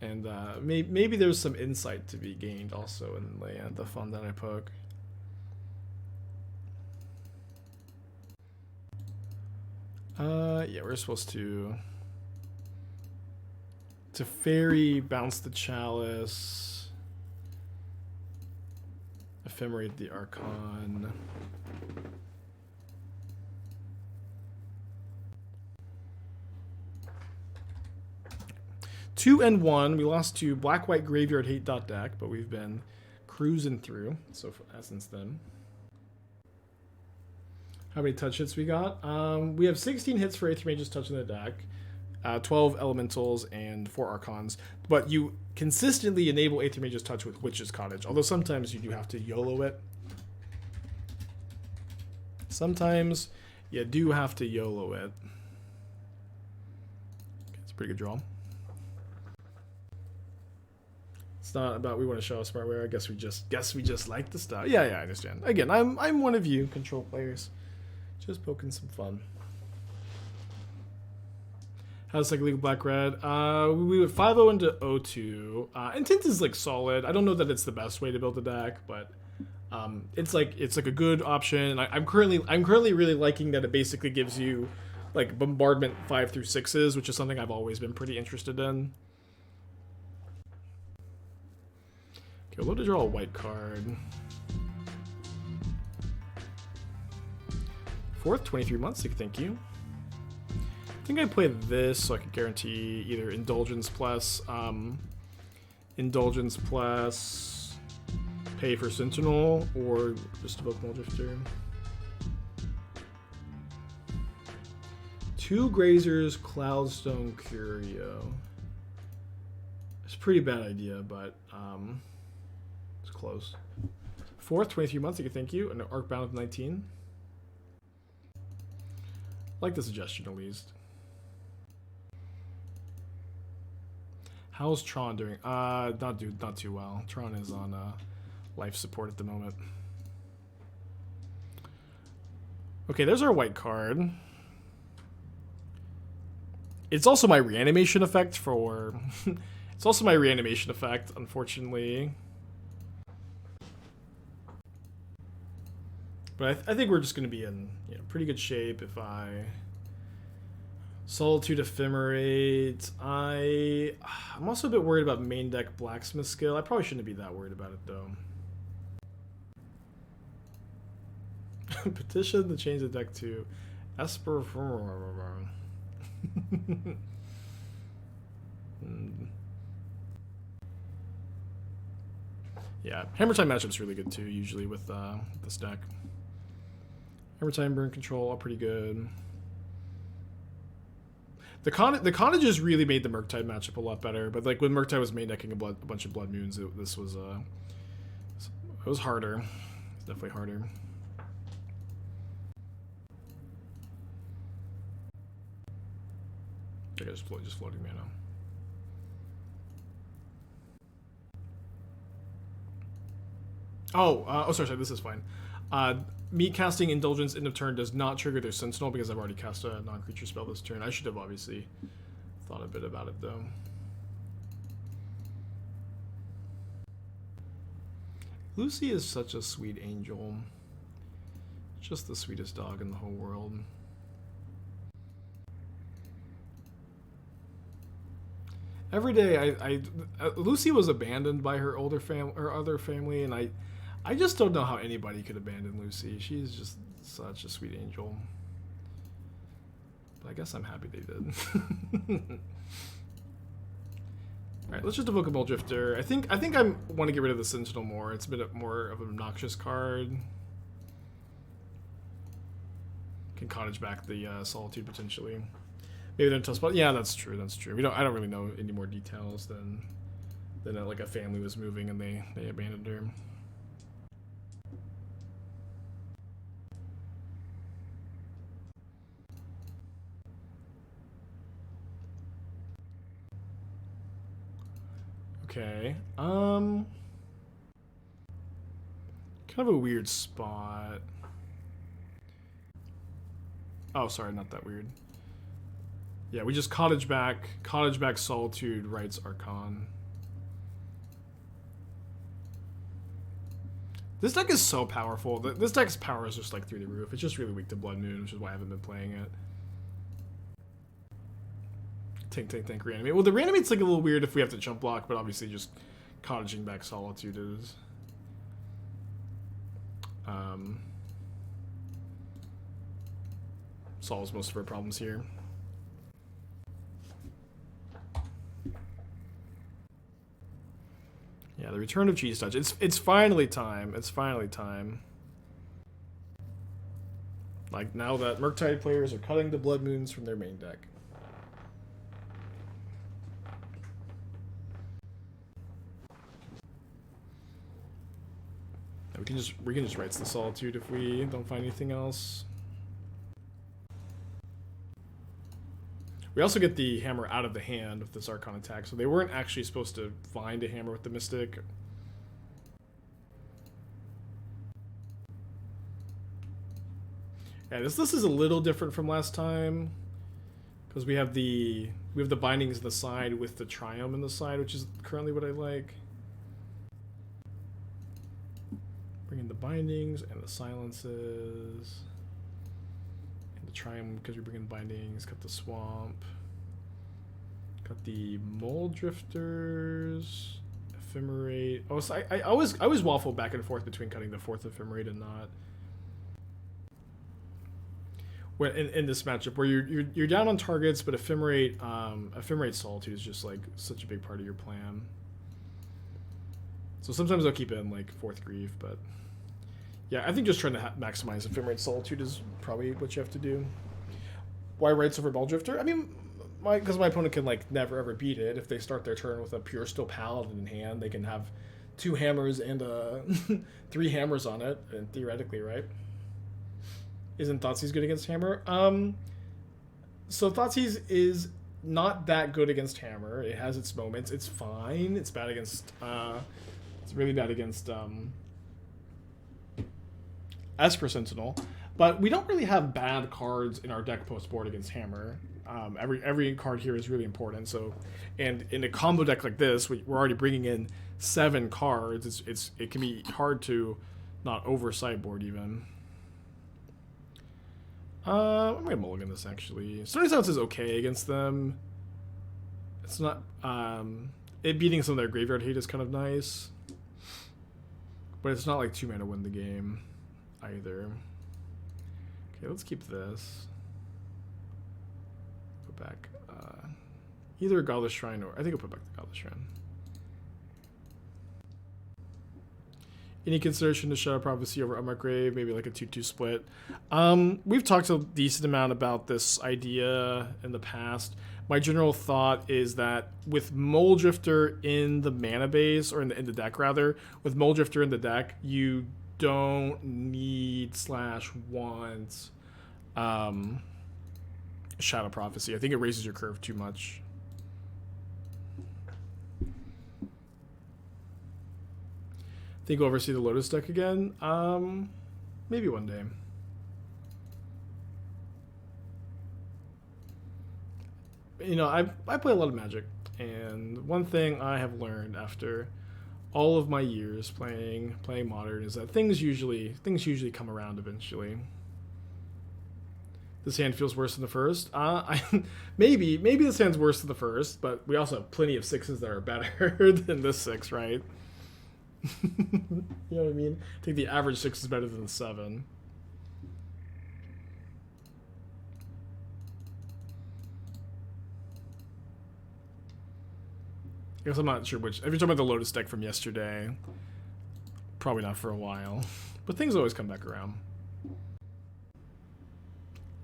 And maybe there's some insight to be gained also in the fun that I poke. Yeah, we're supposed to fairy, bounce the chalice, ephemerate the Archon. Two and one. We lost to Black White Graveyard Hate deck, but we've been cruising through since then. How many touch hits we got? We have 16 hits for Aether Mage's touch in the deck, 12 Elementals, and 4 Archons. But you consistently enable Aether Mage's touch with Witch's Cottage, although sometimes you do have to YOLO it. Sometimes you do have to YOLO it. Okay, it's a pretty good draw. It's not about we want to show off smartware. I guess we just like the stuff. Yeah, I understand. Again, I'm one of you control players. Just poking some fun. How's like League of Black Red? We went 5-0 into 0-2. Intent is like solid. I don't know that it's the best way to build a deck, but it's like a good option. I'm currently really liking that it basically gives you like bombardment 5 through 6s, which is something I've always been pretty interested in. Okay, we'll to draw a white card. 4th, 23 months. Thank you. I think I played this so I could guarantee either Indulgence plus pay for Sentinel or just evoke Muldrifter. 2 Grazers, Cloudstone, Curio. It's a pretty bad idea, but it's close. 4th, 23 months. Thank you. And an Arcbound of 19. I like the suggestion at least. How's Tron doing? Not too well. Tron is on life support at the moment. Okay, there's our white card. It's also my reanimation effect for. It's also my reanimation effect, unfortunately. But I think we're just going to be in pretty good shape if I. Solitude Ephemerate. I'm also a bit worried about main deck Blacksmith Skill. I probably shouldn't be that worried about it though. Petition to change the deck to Esper. Yeah, Hammer Time matchup's really good too. Usually with this deck. Hammer Time, Burn Control, all pretty good. The Cottages really made the Murktide matchup a lot better, but like when Murktide was main decking a bunch of Blood Moons, this was it was harder. It's definitely harder. I guess just floating mana. Oh, sorry, this is fine. Me casting Indulgence end of turn does not trigger their Sentinel because I've already cast a non-creature spell this turn. I should have obviously thought a bit about it though. Lucy is such a sweet angel. Just the sweetest dog in the whole world. Every day, Lucy was abandoned by her other family, and I just don't know how anybody could abandon Lucy. She's just such a sweet angel. But I guess I'm happy they did. Alright, let's just evoke a Muldrifter. I think I want to get rid of the Sentinel more. It's a bit more of an obnoxious card. Can Cottage back the Solitude potentially. Maybe they're in a tough spot. Yeah, that's true. That's true. I don't really know any more details than like a family was moving and they abandoned her. Okay. Kind of a weird spot. Oh, sorry, not that weird. Yeah, we just Cottage back Solitude, Rites Archon. This deck is so powerful. This deck's power is just like through the roof. It's just really weak to Blood Moon, which is why I haven't been playing it. Think, Reanimate. Well, the Reanimate's like a little weird if we have to jump block, but obviously just Cottaging back Solitude is... solves most of our problems here. Yeah, the return of Cheese Touch. It's finally time. It's finally time. Like, now that Murktide players are cutting the Blood Moons from their main deck. We can just Rites the Solitude if we don't find anything else. We also get the hammer out of the hand with this Archon attack, so they weren't actually supposed to find a hammer with the Mystic. Yeah, this is a little different from last time. Because we have the bindings in the side with the triumph in the side, which is currently what I like. Bring in the bindings and the silences. And the triumph because we bring in bindings. Got the swamp. Got the mole drifters. Ephemerate. Oh, so I always waffle back and forth between cutting the fourth ephemerate and not. When in this matchup where you're down on targets, but ephemerate solitude is just like such a big part of your plan. So sometimes I'll keep it in like fourth grief, but yeah, I think just trying to maximize ephemerate solitude is probably what you have to do. Why Rights over Ball Drifter? I mean, because my opponent can like never ever beat it. If they start their turn with a pure steel paladin in hand, they can have 2 hammers and 3 hammers on it, and theoretically, right? Isn't Thoughtseize good against hammer? So Thoughtseize is not that good against hammer. It has its moments. It's fine. It's bad against. It's really bad against Esper Sentinel. But we don't really have bad cards in our deck post board against hammer. Every card here is really important. So, and in a combo deck like this, we're already bringing in 7 cards. It can be hard to not over sideboard even. I'm gonna mulligan this actually. Starting Silence is okay against them. It's not. It beating some of their graveyard hate is kind of nice, but it's not like 2 mana win the game either. Okay, let's keep this. Put back either a Godless Shrine or I think I'll put back the Godless Shrine. Any consideration to Shadow Prophecy over Unmarked Grave, maybe like a 2-2 split. We've talked a decent amount about this idea in the past. My general thought is that with Mole Drifter in the mana base, or in the deck rather, with Mole Drifter in the deck, you don't need / want Shadow Prophecy. I think it raises your curve too much. Think we'll ever see the Lotus deck again? Maybe one day. You know, I play a lot of Magic, and one thing I have learned after all of my years playing Modern is that things usually come around eventually. This hand feels worse than the first. Maybe this hand's worse than the first, but we also have plenty of 6s that are better than this 6, right? You know what I mean? I think the average 6 is better than the 7. I guess I'm not sure which. If you're talking about the Lotus deck from yesterday, probably not for a while. But things always come back around.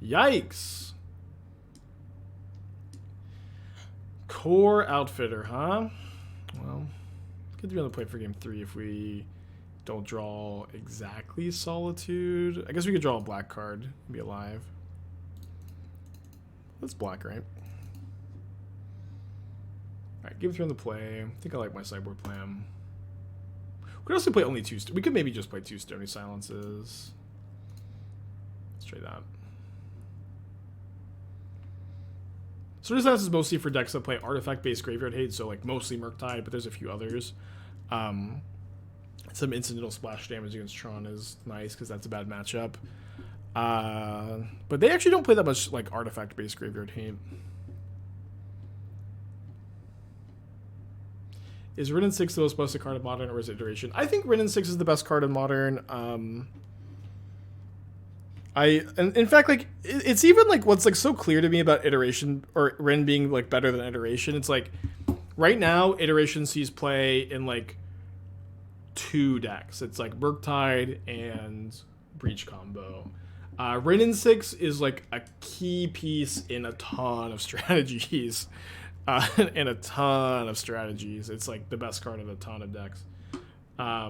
Yikes! Core Outfitter, huh? Well, good to be on the plate for game 3 if we don't draw exactly Solitude. I guess we could draw a black card and be alive. That's black, right? Alright, game 3 on the play. I think I like my sideboard plan. We could also play only 2. We could maybe just play 2 Stony Silences. Let's try that. Stony Silence is mostly for decks that play artifact-based graveyard hate, so like mostly Murktide, but there's a few others. Some incidental splash damage against Tron is nice because that's a bad matchup. But they actually don't play that much like artifact-based graveyard hate. Is Rin 6 the most busted card in Modern, or is it Iteration? I think Rin 6 is the best card in Modern. In fact, like it's even like what's like so clear to me about Iteration or Rin being like better than Iteration. It's like right now Iteration sees play in like 2 decks. It's like Murktide and Breach combo. Rin 6 is like a key piece in a ton of strategies. And a ton of strategies. It's like the best card in a ton of decks. I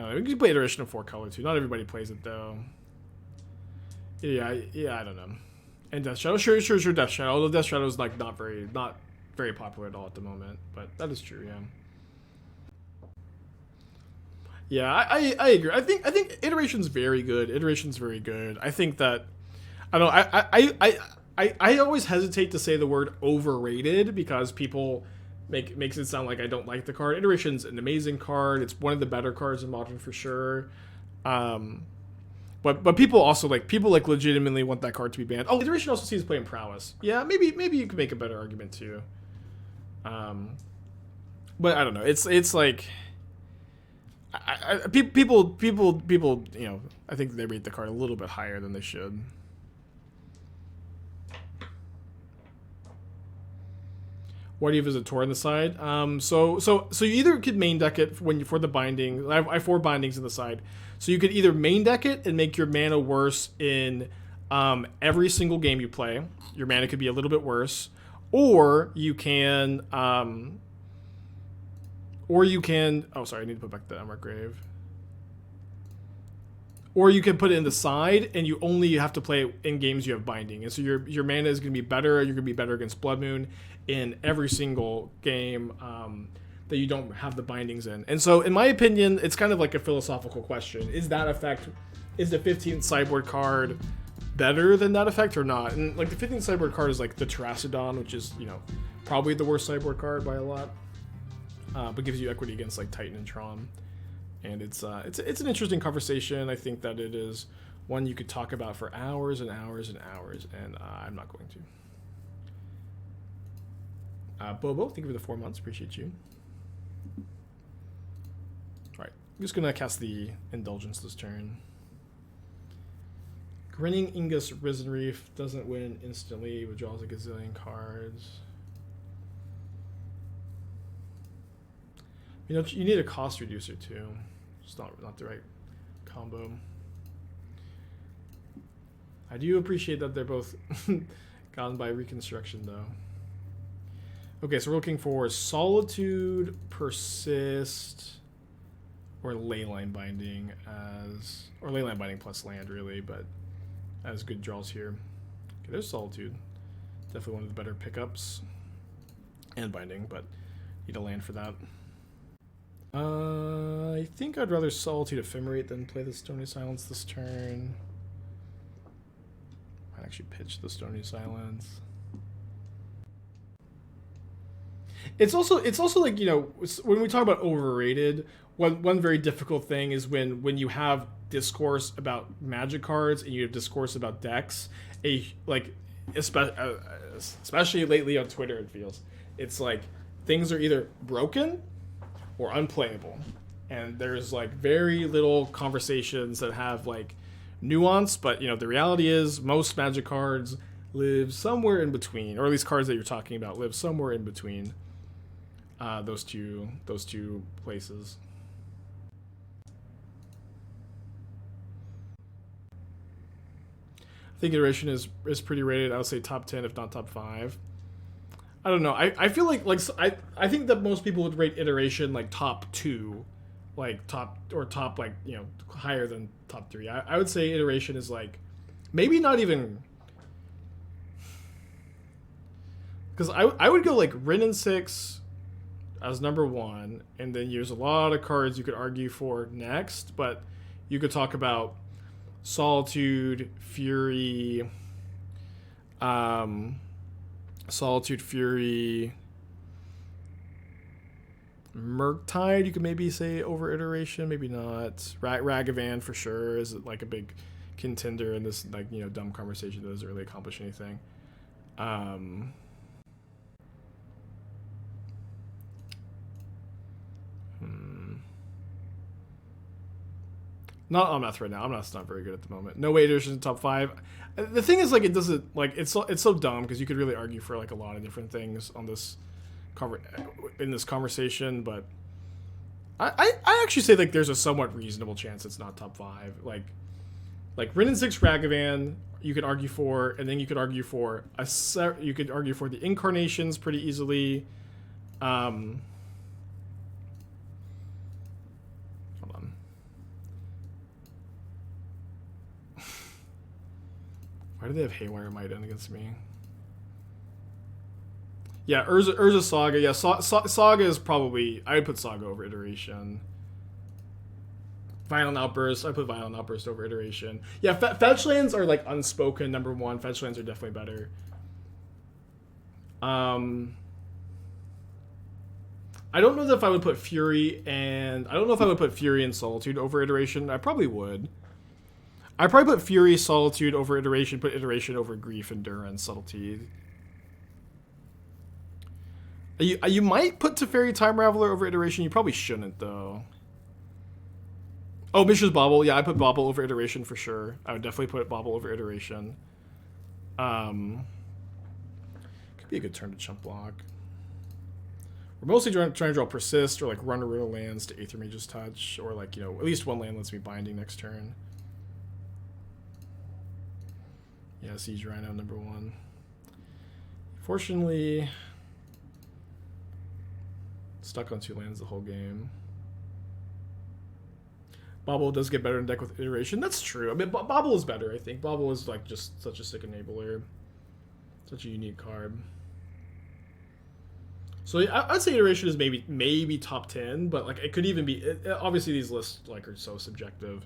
don't know, we can play Iteration of 4 color too. Not everybody plays it though. Yeah, I don't know. And Death Shadow, sure, Death Shadow. Although Death Shadow is like not very popular at all at the moment, but that is true, yeah. Yeah, I agree. I think iteration's very good. Iteration's very good. I think that I don't know. I always hesitate to say the word overrated because people makes it sound like I don't like the card. Iteration's an amazing card. It's one of the better cards in Modern for sure. Um, but people also people legitimately want that card to be banned. Oh, Iteration also sees playing prowess. Yeah, maybe you could make a better argument too. But I don't know. It's like people you know, I think they rate the card a little bit higher than they should. Why do you visit Tor on the side? So you either could main deck it for the binding. I have 4 bindings in the side, so you could either main deck it and make your mana worse in every single game you play. Your mana could be a little bit worse, or you can Oh, sorry, I need to put back the Emmerich Grave. Or you can put it in the side, and you only have to play it in games you have binding. And so your mana is going to be better. You're going to be better against Blood Moon in every single game that you don't have the bindings in. And so, in my opinion, it's kind of like a philosophical question. Is that effect, is the 15th sideboard card better than that effect or not? And like the 15th sideboard card is like the Terracodon, which is, you know, probably the worst sideboard card by a lot. But gives you equity against like Titan and Tron. And it's an interesting conversation. I think that it is one you could talk about for hours and hours and hours, and I'm not going to. Bobo, thank you for the 4 months. Appreciate you. All right, I'm just gonna cast the Indulgence this turn. Grinning Ingus Risen Reef doesn't win instantly. Withdraws a gazillion cards. You know, you need a cost reducer too. It's not the right combo. I do appreciate that they're both gone by reconstruction though. Okay, so we're looking for Solitude, Persist, or Leyline Binding or Leyline Binding plus land really, but as good draws here. Okay, there's Solitude. Definitely one of the better pickups. And Binding, but need a land for that. I think I'd rather Solitude Ephemerate than play the Stony Silence this turn. Might actually pitch the Stony Silence. It's also like, you know, when we talk about overrated, one very difficult thing is when you have discourse about Magic cards and you have discourse about decks, especially lately on Twitter, it feels it's like things are either broken or unplayable, and there's like very little conversations that have like nuance. But you know, the reality is most Magic cards live somewhere in between, or at least cards that you're talking about live somewhere in between those two places. I think Iteration is pretty rated. I would say top 10 if not top 5. I don't know. I feel like I think that most people would rate Iteration like top 2, like top like, you know, higher than top 3. I would say Iteration is like maybe not even, because I would go like Rin and 6 as number 1, and then there's a lot of cards you could argue for next, but you could talk about Solitude, Fury, Murktide, you could maybe say over Iteration, maybe not. Ragavan for sure is like a big contender in this, like, you know, dumb conversation that doesn't really accomplish anything. Not Omnath right now. Omnath's not very good at the moment. No way Iteration in top 5. The thing is, like, it doesn't, like, it's so dumb because you could really argue for like a lot of different things on this in this conversation, but I actually say like there's a somewhat reasonable chance it's not top 5. Like Rin and 6 Ragavan you could argue for, and then you could argue for the Incarnations pretty easily. Hold on. Why do they have Haywire Might in against me? Yeah, Urza Saga. Yeah, Saga is probably, I would put Saga over Iteration. Violent Outburst. I put Violent Outburst over Iteration. Yeah, fetch lands are like unspoken number one. Fetch lands are definitely better. I don't know if I would put Fury and Solitude over Iteration. I probably would. I probably put Fury, Solitude over Iteration. Put Iteration over Grief, Endurance, Subtlety. You might put Teferi, Time Raveler over Iteration. You probably shouldn't though. Oh, Mishra's Bauble. Yeah, I put Bauble over Iteration for sure. I would definitely put Bauble over Iteration. Could be a good turn to chump block. We're mostly trying to draw Persist or like run real lands to Aether Mage's Touch, or like, you know, at least one land lets me Binding next turn. Yeah, Siege Rhino number one. Fortunately, stuck on 2 lands the whole game. Bauble does get better in deck with Iteration. That's true. I mean, Bauble is better, I think. Bauble is like just such a sick enabler. Such a unique card. So I'd say Iteration is maybe top 10, but like it could even be. Obviously, these lists like are so subjective,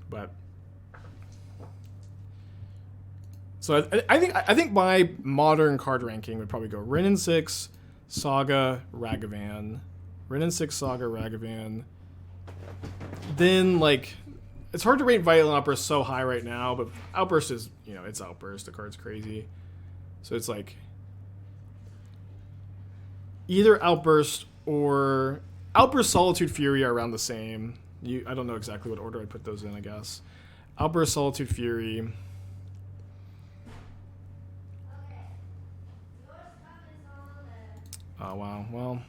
but so I think my modern card ranking would probably go Rin and 6, Saga, Ragavan, Rin and 6, Saga, Ragavan. Then like it's hard to rate Violent Outburst so high right now, but Outburst is, you know, it's Outburst. The card's crazy, so it's like either Outburst or Outburst, Solitude, Fury are around the same. I don't know exactly what order I put those in, I guess. Outburst, Solitude, Fury. Oh, wow. Well,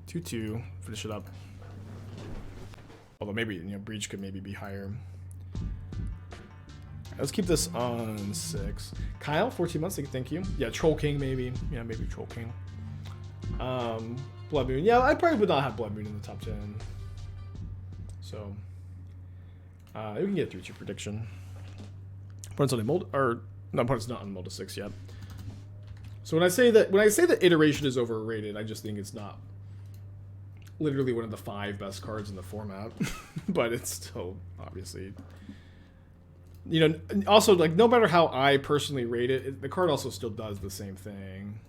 2-2. Finish it up. Although maybe, you know, Breach could maybe be higher. Let's keep this on 6. Kyle, 14 months. Thank you. Yeah, Troll King maybe. Yeah, maybe Troll King. Blood Moon. Yeah, I probably would not have Blood Moon in the top 10. So, we can get through to prediction. Opponent's on a mold, or no, opponent's not on mold 6 yet. So when I say that Iteration is overrated, I just think it's not literally one of the 5 best cards in the format, but it's still obviously, you know, also like no matter how I personally rate it, the card also still does the same thing.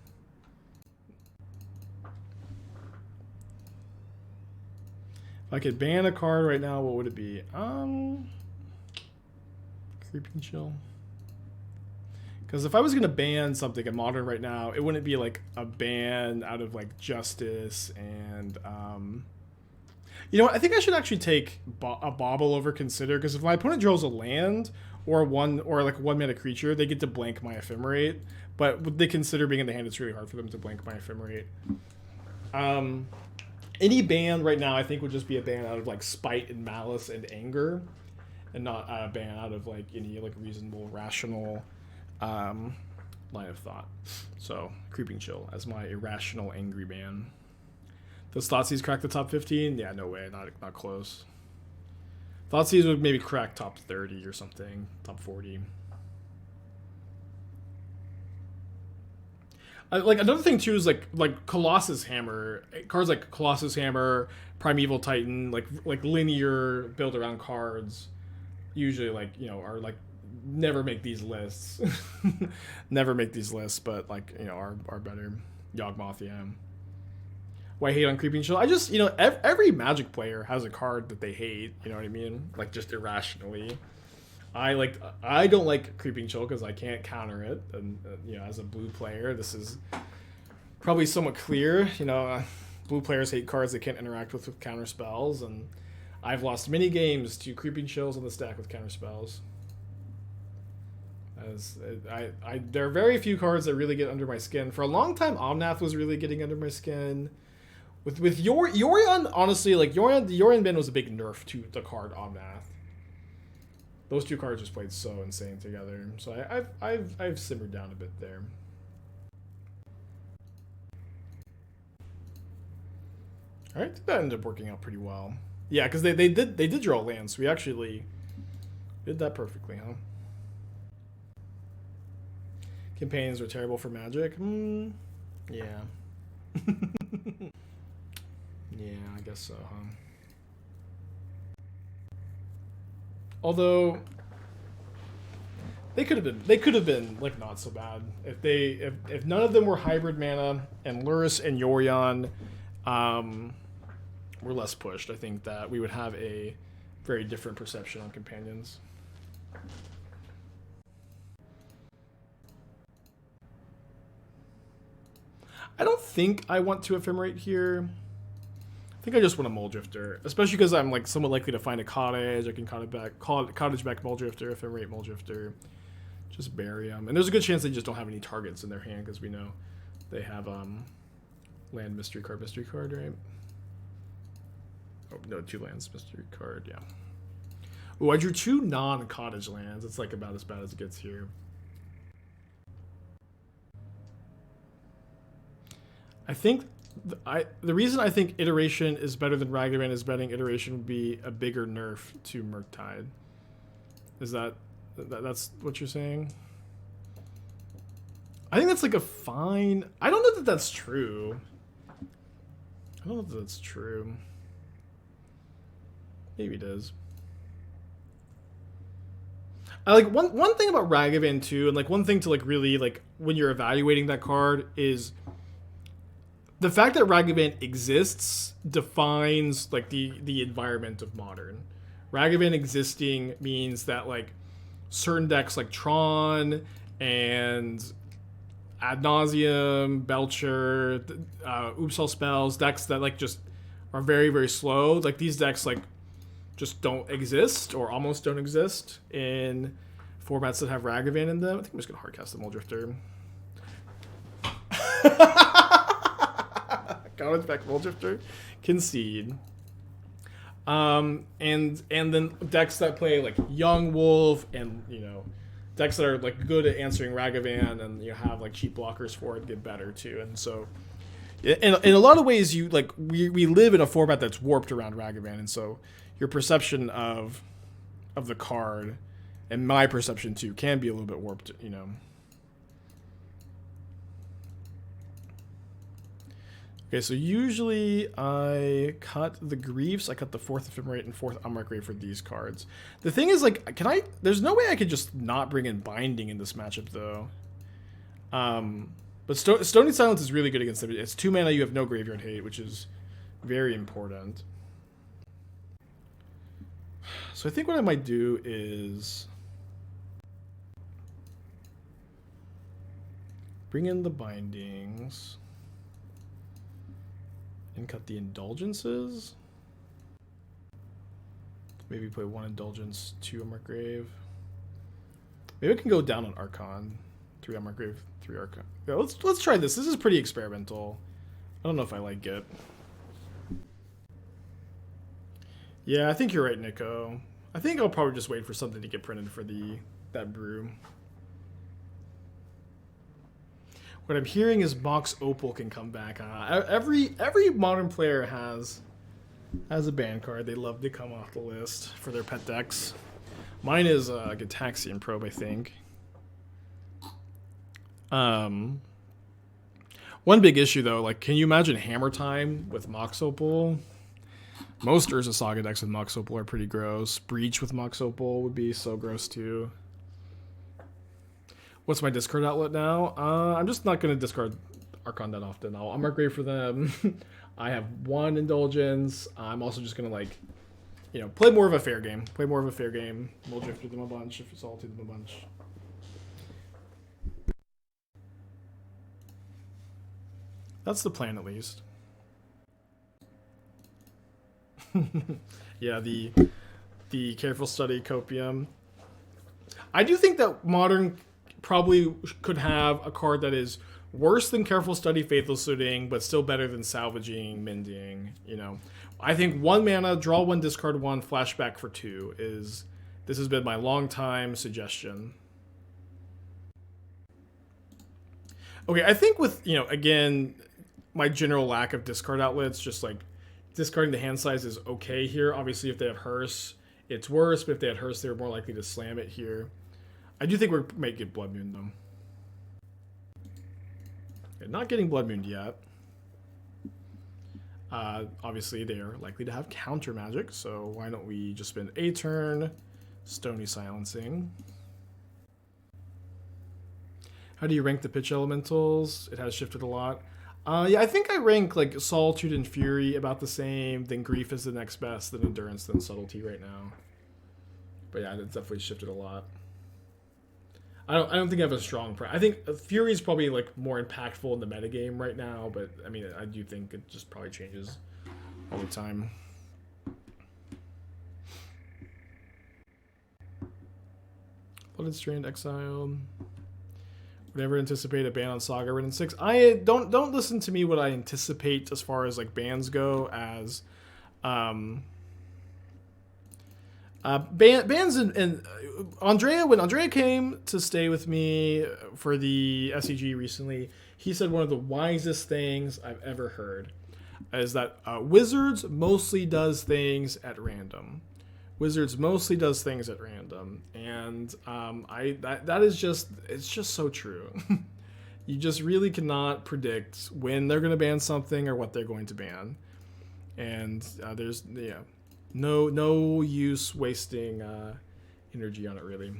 If I could ban a card right now, what would it be? Creeping Chill. Because if I was going to ban something in Modern right now, it wouldn't be like a ban out of like Justice and, you know what? I think I should actually take a Bauble over Consider, because if my opponent draws a land or like a 1-mana creature, they get to blank my Ephemerate. But with the Consider being in the hand, it's really hard for them to blank my Ephemerate. Any ban right now, I think, would just be a ban out of like spite and malice and anger, and not a ban out of like any like reasonable, rational line of thought. So Creeping Chill as my irrational, angry ban. Does Thoughtseize crack the top 15? Yeah, no way, not close. Thoughtseize would maybe crack top 30 or something, top 40. Like another thing too is like Colossus Hammer, cards like Colossus Hammer, Primeval Titan, like linear build around cards, usually like, you know, are like never make these lists, never make these lists, but like, you know, are better. Yawgmoth, yeah. Why I hate on Creeping Chill? I just, you know, every Magic player has a card that they hate. You know what I mean? Like just irrationally. I don't like Creeping Chill because I can't counter it, and you know, as a blue player, this is probably somewhat clear. You know, blue players hate cards they can't interact with counter spells, and I've lost many games to Creeping Chills on the stack with counter spells. As there are very few cards that really get under my skin. For a long time, Omnath was really getting under my skin. With Yorion, honestly, like the Yorion ban was a big nerf to the card Omnath. Those two cards just played so insane together. So I've simmered down a bit there. All right, that ended up working out pretty well. Yeah, because they did draw lands. So we actually did that perfectly, huh? Campaigns are terrible for Magic. Yeah. Yeah, I guess so, huh? Although they could have been like not so bad if none of them were hybrid mana and Lurrus and Yorion were less pushed. I think that we would have a very different perception on companions. I don't think I want to ephemerate here. I think I just want a Mole Drifter, especially because I'm like somewhat likely to find a Cottage. I can Cottage back Mole Drifter, ephemerate Mole Drifter, just bury them. And there's a good chance they just don't have any targets in their hand because we know they have land mystery card, right? Oh no, 2 lands mystery card, yeah. Oh, I drew 2 non-Cottage lands. It's like about as bad as it gets here. I think the reason I think Iteration is better than Ragavan is betting Iteration would be a bigger nerf to Murktide. Is that's what you're saying? I think that's like a fine. I don't know that that's true. I don't know that that's true. Maybe it is. I like one thing about Ragavan too, and like one thing to like really like when you're evaluating that card is the fact that Ragavan exists defines like the environment of Modern. Ragavan existing means that like certain decks like Tron and Ad Nauseam, Belcher, Oops All Spells, decks that like just are very, very slow. Like these decks like just don't exist or almost don't exist in formats that have Ragavan in them. I think I'm just gonna hardcast the Mole Drifter. Cottage back Mole Drifter, concede. And then decks that play like Young Wolf and decks that are like good at answering Ragavan and have like cheap blockers for it get better too. And so in a lot of ways you like we live in a format that's warped around Ragavan, and so your perception of the card and my perception too can be a little bit warped, Okay, so usually I cut the Griefs, I cut the 4th Ephemerate and 4th Unmarked for these cards. The thing is, like, there's no way I could just not bring in Binding in this matchup, though. But Stony Silence is really good against them. It's 2 mana, you have no graveyard hate, which is very important. So I think what I might do is bring in the Bindings and cut the Indulgences. Maybe play 1 Indulgence, 2 Unmarked. Maybe I can go down on Archon. 3 Unmarked, 3 Archon. Yeah, let's try this. This is pretty experimental. I don't know if I like it. Yeah, I think you're right, Nico. I think I'll probably just wait for something to get printed for that brew. What I'm hearing is Mox Opal can come back. Every Modern player has a ban card they love to come off the list for their pet decks. Mine is Gitaxian Probe, I think. One big issue though, like, can you imagine Hammer Time with Mox Opal? Most Urza Saga decks with Mox Opal are pretty gross. Breach with Mox Opal would be so gross too. What's my discard outlet now? I'm just not going to discard Archon that often. I'll Unmarked for them. I have 1 Indulgence. I'm also just going to, like, play more of a fair game. We'll Drifter them a bunch, if it's all to them a bunch. That's the plan, at least. Yeah, the Careful Study Copium. I do think that Modern probably could have a card that is worse than Careful Study, Faithful Suiting, but still better than Salvaging, Mending. I think 1 mana, draw 1, discard 1, flashback for 2 this has been my long time suggestion. Okay, I think with again my general lack of discard outlets, just like discarding the hand size is okay here. Obviously, if they have Hearse, it's worse, but if they had Hearse, they're more likely to slam it here. I do think we might get Blood Moon, though. Okay, not getting Blood Moon yet. Obviously, they are likely to have counter magic, so why don't we just spend a turn, Stony Silencing. How do you rank the pitch elementals? It has shifted a lot. Yeah, I think I rank like Solitude and Fury about the same. Then Grief is the next best. Then Endurance. Then Subtlety right now. But yeah, it's definitely shifted a lot. I don't think I have a strong. I think Fury is probably like more impactful in the metagame right now. But I mean, I do think it just probably changes all the time. Blooded Strand exiled. Would never anticipate a ban on Saga written 6. I don't listen to me what I anticipate as far as like bans go as bans and Andrea, when Andrea came to stay with me for the SEG recently, he said one of the wisest things I've ever heard is that Wizards mostly does things at random. Wizards mostly does things at random, and that is just, it's just so true. You just really cannot predict when they're going to ban something or what they're going to ban, and there's no use wasting energy on it really.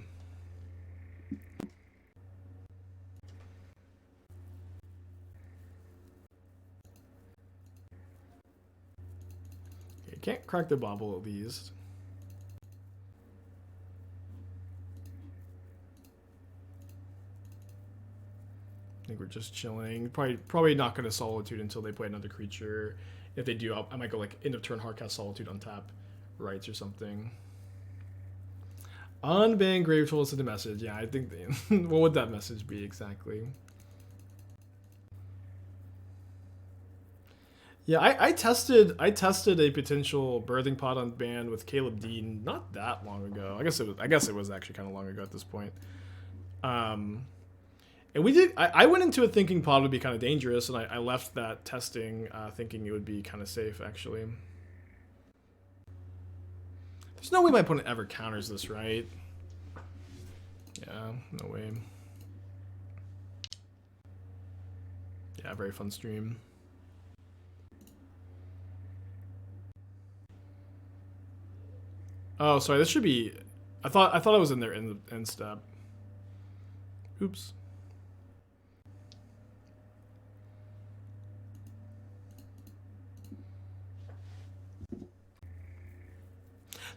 Okay, can't crack the bobble at least. I think we're just chilling. Probably not going to Solitude until they play another creature. If they do, I might go like end of turn hardcast Solitude on tap rights or something. Unban Grave Troll is the message. Yeah, I think what would that message be exactly? Yeah, I tested a potential Birthing Pod on ban with Caleb Dean not that long ago. I guess it was actually kind of long ago at this point. And we did. I went into it thinking pod would be kind of dangerous, and I left that testing thinking it would be kind of safe. Actually, there's no way my opponent ever counters this, right? Yeah, no way. Yeah, very fun stream. Oh, sorry. This should be. I thought I was in there in the end step. Oops.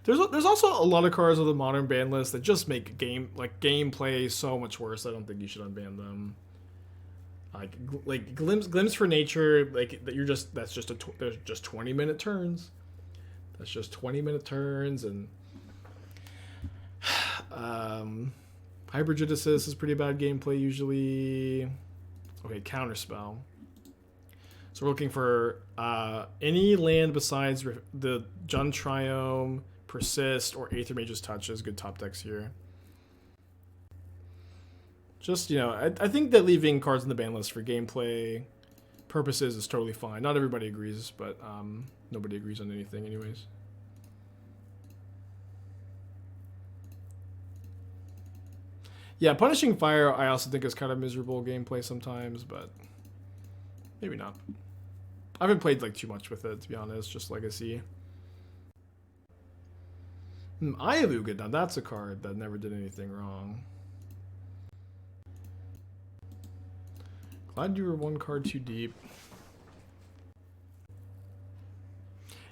There's also a lot of cards on the modern ban list that just make gameplay so much worse. I don't think you should unban them. Like glimpse for nature, like that that's just there's just 20-minute turns. That's just 20-minute turns, and Hypergenesis is pretty bad gameplay usually. Okay, counterspell. So we're looking for any land besides the Jund Triome, Persist, or Aether Mage's Touch is good top decks here. Just, I think that leaving cards in the ban list for gameplay purposes is totally fine. Not everybody agrees, but nobody agrees on anything anyways. Yeah, Punishing Fire I also think is kind of miserable gameplay sometimes, but maybe not. I haven't played like too much with it, to be honest, just Legacy. Ialuga, now that's a card that never did anything wrong. Glad you were one card too deep.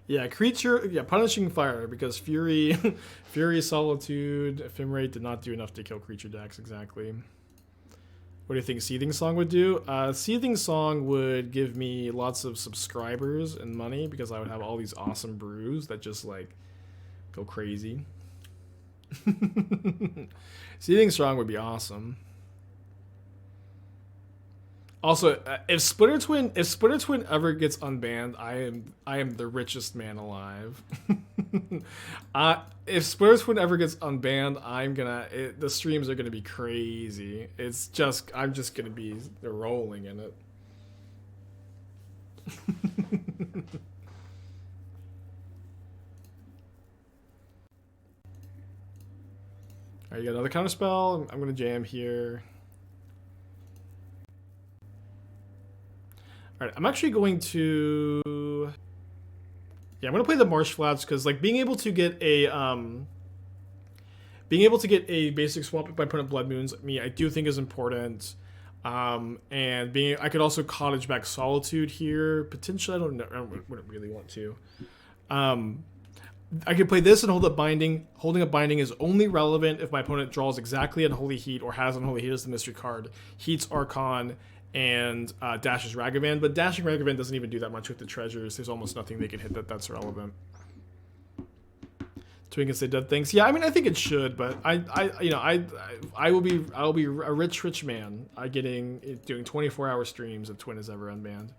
Yeah, Punishing Fire, because Fury, Solitude, Ephemerate did not do enough to kill creature decks, exactly. What do you think Seething Song would do? Seething Song would give me lots of subscribers and money, because I would have all these awesome brews that just, like, go crazy. Seething Song would be awesome. Also, if Splitter Twin ever gets unbanned, I am the richest man alive. If Splitter Twin ever gets unbanned, the streams are gonna be crazy. I'm just gonna be rolling in it. Alright, you got another counterspell. I'm gonna jam here. Alright, I'm actually going to... Yeah, I'm going to play the Marsh Flats, because like being able to get a being able to get a basic swap if my opponent Blood Moons me, I do think is important. And I could also Cottage back Solitude here. Potentially, I don't know. I wouldn't really want to. I could play this and hold up Binding. Holding up Binding is only relevant if my opponent draws exactly Unholy Heat or has Unholy Heat as the mystery card, heats Archon, and dashes Ragavan. But dashing Ragavan doesn't even do that much with the treasures. There's almost nothing they can hit that's relevant. Twin can say dead things. Yeah, I mean, I think it should, but I will be a rich man. Doing 24-hour streams if Twin is ever unbanned.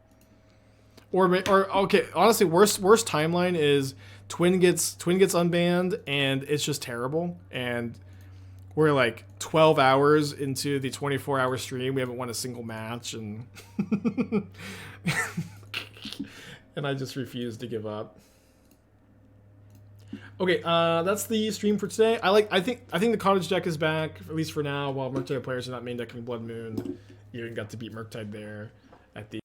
Or okay, honestly, worst timeline is Twin gets unbanned and it's just terrible, and we're like 12 hours into the 24-hour stream, we haven't won a single match, and and I just refuse to give up. Okay, that's the stream for today. I think the Cottage deck is back, at least for now, while Murktide players are not main decking Blood Moon. You even got to beat Murktide there at the